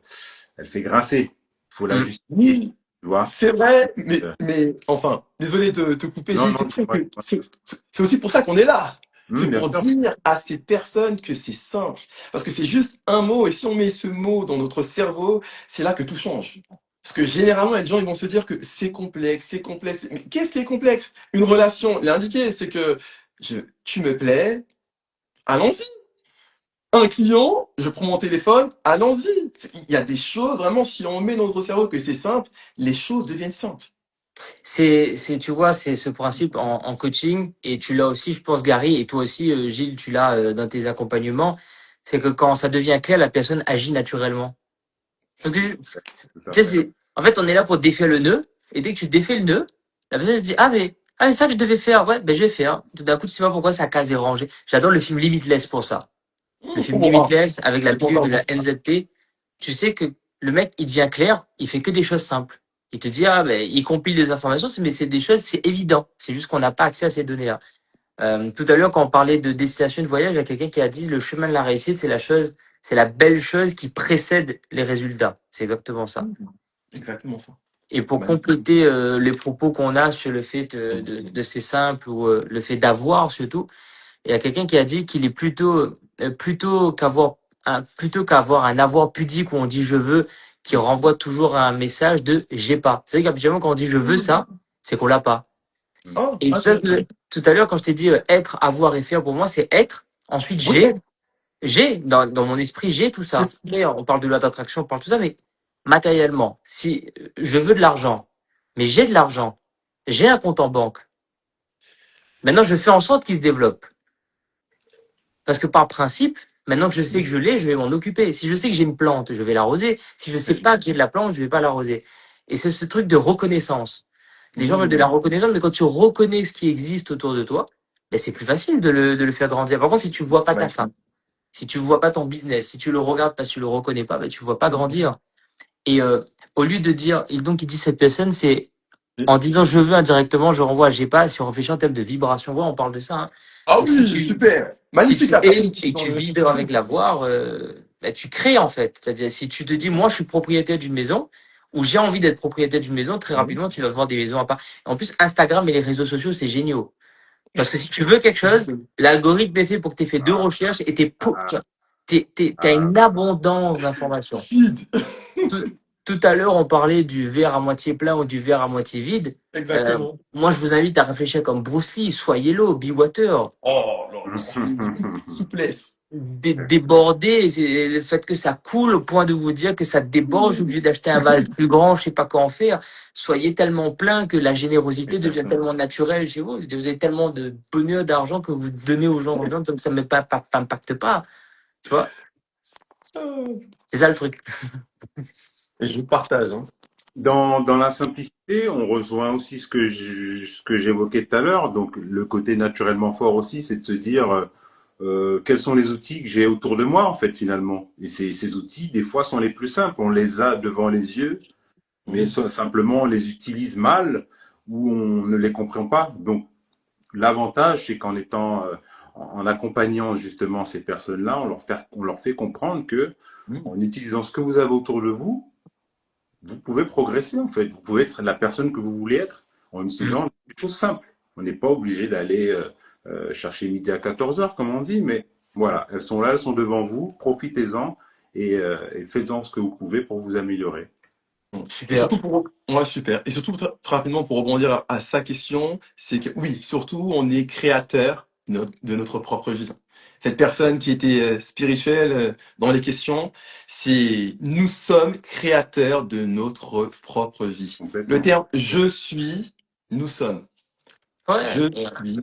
elle fait grincer. Il faut la Mm. justifier, Oui, tu vois. c'est vrai, Euh, mais enfin, désolé de te couper, non, Gilles, non, dis-moi, dis-moi. c'est aussi pour ça qu'on est là. C'est Bien pour sûr. dire à ces personnes que c'est simple. Parce que c'est juste un mot, et si on met ce mot dans notre cerveau, c'est là que tout change. Parce que généralement, les gens ils vont se dire que c'est complexe, c'est complexe. Mais qu'est-ce qui est complexe? Une relation, l'indiqué, c'est que tu me plais, allons-y. Un client, je prends mon téléphone, allons-y. Il y a des choses, vraiment, si on met dans notre cerveau que c'est simple, les choses deviennent simples. Tu vois, c'est ce principe en coaching, et tu l'as aussi, je pense, Gary, et toi aussi, Gilles, tu l'as dans tes accompagnements, c'est que quand ça devient clair, la personne agit naturellement. Parce que, tu Tout à sais, fait. en fait, on est là pour défaire le nœud, et dès que tu défais le nœud, la personne se dit, mais ça que je devais faire, ouais, ben je vais faire. Tout d'un coup, tu sais pas pourquoi sa case est rangée. J'adore le film Limitless pour ça. Le film Oh, Limitless avec la j'ai pas pilule de encore vu la ça. NZT, tu sais que le mec, il devient clair, il fait que des choses simples. Il te dit, ben, il compile des informations, mais c'est des choses, c'est évident. C'est juste qu'on n'a pas accès à ces données-là. Tout à l'heure, quand on parlait de destination de voyage, il y a quelqu'un qui a dit, le chemin de la réussite, c'est la chose c'est la belle chose qui précède les résultats. C'est exactement ça. Exactement ça. Et pour Magnifique. compléter les propos qu'on a sur le fait de c'est simple ou le fait d'avoir surtout, il y a quelqu'un qui a dit qu'il est plutôt qu'avoir un avoir pudique où on dit je veux, qui renvoie toujours à un message de j'ai pas. C'est vrai qu'habituellement quand on dit je veux ça, c'est qu'on l'a pas. Oh, Et c'est ça que tout à l'heure quand je t'ai dit être, avoir et faire, pour moi c'est être. Ensuite oui. j'ai dans mon esprit j'ai tout ça. Et on parle de loi d'attraction, on parle de tout ça, mais matériellement, si je veux de l'argent, mais j'ai de l'argent, j'ai un compte en banque. Maintenant je fais en sorte qu'il se développe. Parce que par principe, maintenant que je sais que je l'ai, je vais m'en occuper. Si je sais que j'ai une plante, je vais l'arroser. Si je sais pas qu'il y a de la plante, je vais pas l'arroser. Et c'est ce truc de reconnaissance. Les gens veulent de la reconnaissance, mais quand tu reconnais ce qui existe autour de toi, ben c'est plus facile de le faire grandir. Par contre, si tu vois pas ta faim, si tu vois pas ton business, si tu le regardes parce que tu le reconnais pas, ben tu vois pas grandir. Et au lieu de dire, et donc il dit cette personne, c'est en disant je veux indirectement, je renvoie à j'ai pas. Si on réfléchit en termes de vibration, ouais, on parle de ça. Hein. Ah Donc, si oui, tu, super. si Magnifique tu la es personne qui et que tu vibres avec l'avoir, bah, tu crées en fait. C'est-à-dire, si tu te dis, moi, je suis propriétaire d'une maison, ou j'ai envie d'être propriétaire d'une maison, très rapidement, tu vas voir des maisons à part. En plus, Instagram et les réseaux sociaux, c'est génial. Parce que si tu veux quelque chose, l'algorithme est fait pour que tu aies fait deux recherches et t'as une abondance d'informations. feed. Tout, tout à l'heure, on parlait du verre à moitié plein ou du verre à moitié vide. Exactement. Moi, je vous invite à réfléchir comme Bruce Lee, soyez l'eau, be water. Oh, là, souplesse. Déborder, c'est le fait que ça coule au point de vous dire que ça déborde, je suis obligé d'acheter un vase plus grand, je sais pas quoi en faire. Soyez tellement plein que la générosité devient tellement naturelle chez vous. Vous avez tellement de bonheur, d'argent que vous donnez aux gens, donc ça ne m'impacte pas. Tu vois, c'est ça le truc. Et je partage. Hein. Dans la simplicité, on rejoint aussi ce que j'évoquais tout à l'heure. Donc, le côté naturellement fort aussi, c'est de se dire quels sont les outils que j'ai autour de moi, en fait, finalement. Et ces outils, des fois, sont les plus simples. On les a devant les yeux, mais simplement on les utilise mal ou on ne les comprend pas. Donc, l'avantage, c'est qu'en étant, en accompagnant justement ces personnes-là, on leur fait comprendre que en utilisant ce que vous avez autour de vous, vous pouvez progresser en fait. Vous pouvez être la personne que vous voulez être en utilisant des choses simples. On n'est pas obligé d'aller chercher midi à 14 heures, comme on dit, mais voilà, elles sont là, elles sont devant vous, profitez-en et faites-en ce que vous pouvez pour vous améliorer. Et Super. surtout ouais, super. Et surtout très rapidement pour rebondir à sa question, c'est que oui, surtout on est créateur de notre propre vie. Cette personne qui était spirituelle dans les questions, c'est nous sommes créateurs de notre propre vie. Le Complètement. terme je suis, nous sommes. Ouais. Je suis.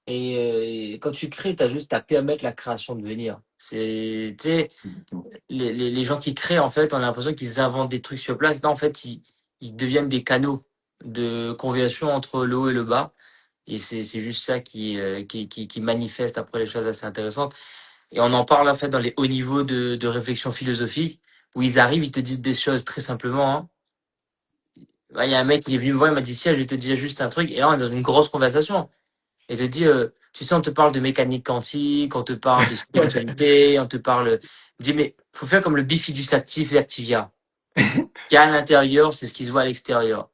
Et quand tu crées, t'as juste à permettre la création de venir. Tu sais, les gens qui créent, en fait, on a l'impression qu'ils inventent des trucs sur place. Non, en fait, ils deviennent des canaux de conversation entre le haut et le bas. Et c'est juste ça qui manifeste après les choses assez intéressantes. Et on en parle, en fait, dans les hauts niveaux de réflexion philosophique, où ils arrivent, ils te disent des choses très simplement. Hein. Il y a un mec qui est venu me voir, il m'a dit, si, je vais te dire juste un truc. Et là, on est dans une grosse conversation. Et te dit, tu sais, on te parle de mécanique quantique, on te parle de spiritualité, on te parle. Il dit, mais faut faire comme le bifiducatif et Activia. Qu'il y a à l'intérieur, c'est ce qui se voit à l'extérieur.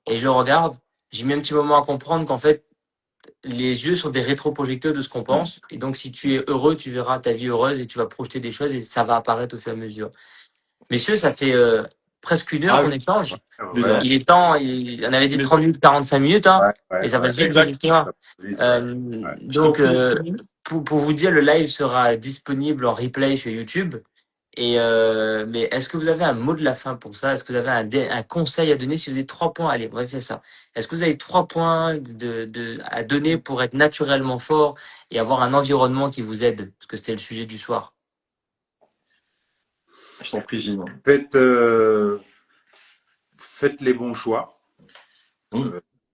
Et je le regarde, j'ai mis un petit moment à comprendre qu'en fait, les yeux sont des rétroprojecteurs de ce qu'on pense. Et donc, si tu es heureux, tu verras ta vie heureuse et tu vas projeter des choses et ça va apparaître au fur et à mesure. Messieurs, ça fait presque une heure qu'on échange. Déjà. Il est temps, on avait dit 30 minutes, 45 minutes, hein, et ça passe vite, Exact. ces histoires. Donc, pour vous dire, le live sera disponible en replay sur YouTube. Et mais est-ce que vous avez un mot de la fin pour ça? Est-ce que vous avez un conseil à donner? Si vous avez 3 points, allez, on va faire ça. Est-ce que vous avez 3 points à donner pour être naturellement fort et avoir un environnement qui vous aide? Parce que c'était le sujet du soir. Je t'en prie, Gilles. Faites les bons choix,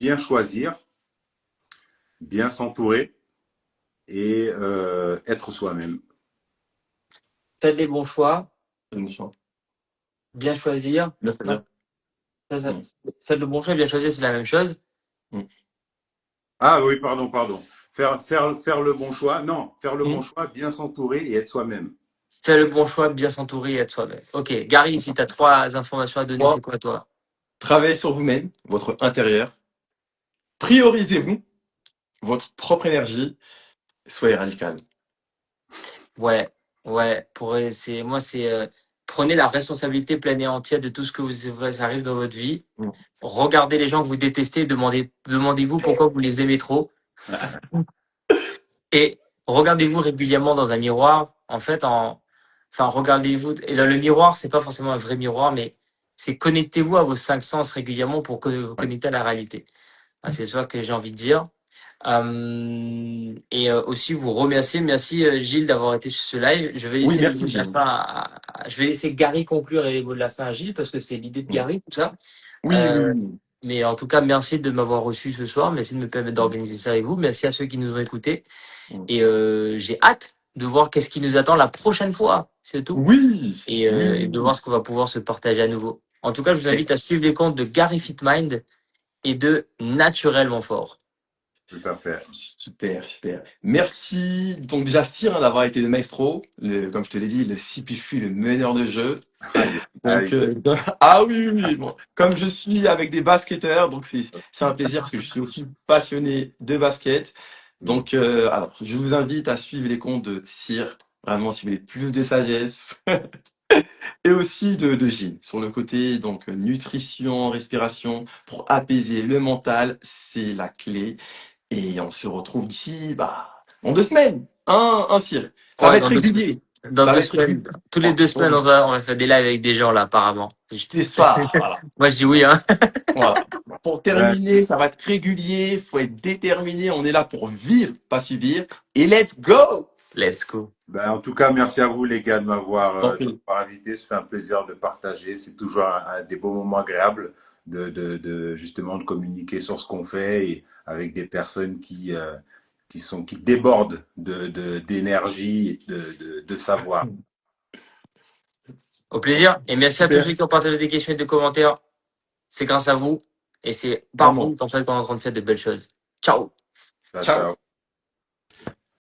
bien choisir, bien s'entourer et être soi-même. Faites les bons choix, Émotion. bien choisir. Là, c'est bien. Faites le bon choix, bien choisir, c'est la même chose. Ah oui, pardon. Faire le bon choix. Non, faire le bon choix, bien s'entourer et être soi-même. Fais le bon choix, bien s'entourer et être soi-même. Ok, Gary, si tu as 3 informations à donner, c'est 3. quoi toi? Travaillez sur vous-même, votre intérieur. Priorisez-vous, votre propre énergie. Soyez radical. Ouais, ouais. Prenez la responsabilité pleine et entière de tout ce que vous arrive dans votre vie. Mm. Regardez les gens que vous détestez, demandez-vous pourquoi vous les aimez trop. Et regardez-vous régulièrement dans un miroir. Enfin, regardez-vous. Et dans le miroir, c'est pas forcément un vrai miroir, mais c'est connectez-vous à vos 5 sens régulièrement pour que vous Ouais. connecter à la réalité. Ah, c'est ça que j'ai envie de dire. Et aussi vous remercier. Merci Gilles d'avoir été sur ce live. Je vais Oui, laisser le mot merci, de la Gilles. fin je vais laisser Gary conclure les mots de la fin à Gilles parce que c'est l'idée de Mm. Gary, tout ça. Oui, oui, Euh, oui. mais en tout cas, merci de m'avoir reçu ce soir. Merci de me permettre Mm. d'organiser ça avec vous. Merci à ceux qui nous ont écoutés. Mm. Et j'ai hâte de voir qu'est-ce qui nous attend la prochaine fois, surtout. Oui, Et de oui, voir ce qu'on va pouvoir se partager à nouveau. En tout cas, je vous oui. invite à suivre les comptes de Gary Fitmind et de Naturellement Fort. Tout à fait. Super, super. Merci donc déjà Cyr hein, d'avoir été le maestro, comme je te l'ai dit, le CPFU, le meneur de jeu. Aïe, Donc aïe. ah oui, oui, oui, bon, comme je suis avec des basketteurs, donc c'est un plaisir parce que je suis aussi passionné de basket. Mm. Donc alors je vous invite à suivre les comptes de Cyr, vraiment si vous voulez plus de sagesse. Et aussi de Gilles sur le côté donc nutrition, respiration pour apaiser le mental, c'est la clé. Et on se retrouve d'ici dans 2 semaines. Un cire. Ça Ouais, va être régulier. dans Ça deux va être régulier. semaines. Tous les 2 semaines, Oh, on va faire des lives avec des gens là, apparemment. c'est ça, voilà. Moi, je dis oui, hein. Voilà. Pour Ben, terminer, ça va être régulier. Faut être déterminé. On est là pour vivre, pas subir. Et let's go! Let's go. en tout cas, merci à vous les gars de Tant de pis. m'avoir invité. Ça fait un plaisir de partager. C'est toujours des beaux moments agréables justement de communiquer sur ce qu'on fait et avec des personnes qui débordent d'énergie et de savoir. Au plaisir. Et merci à tous ceux Super. qui ont partagé des questions et des commentaires. C'est grâce à vous. Et c'est par vous, Vraiment. en fait, qu'on est en train de faire de belles choses. Ciao. Ciao, Ciao. ciao.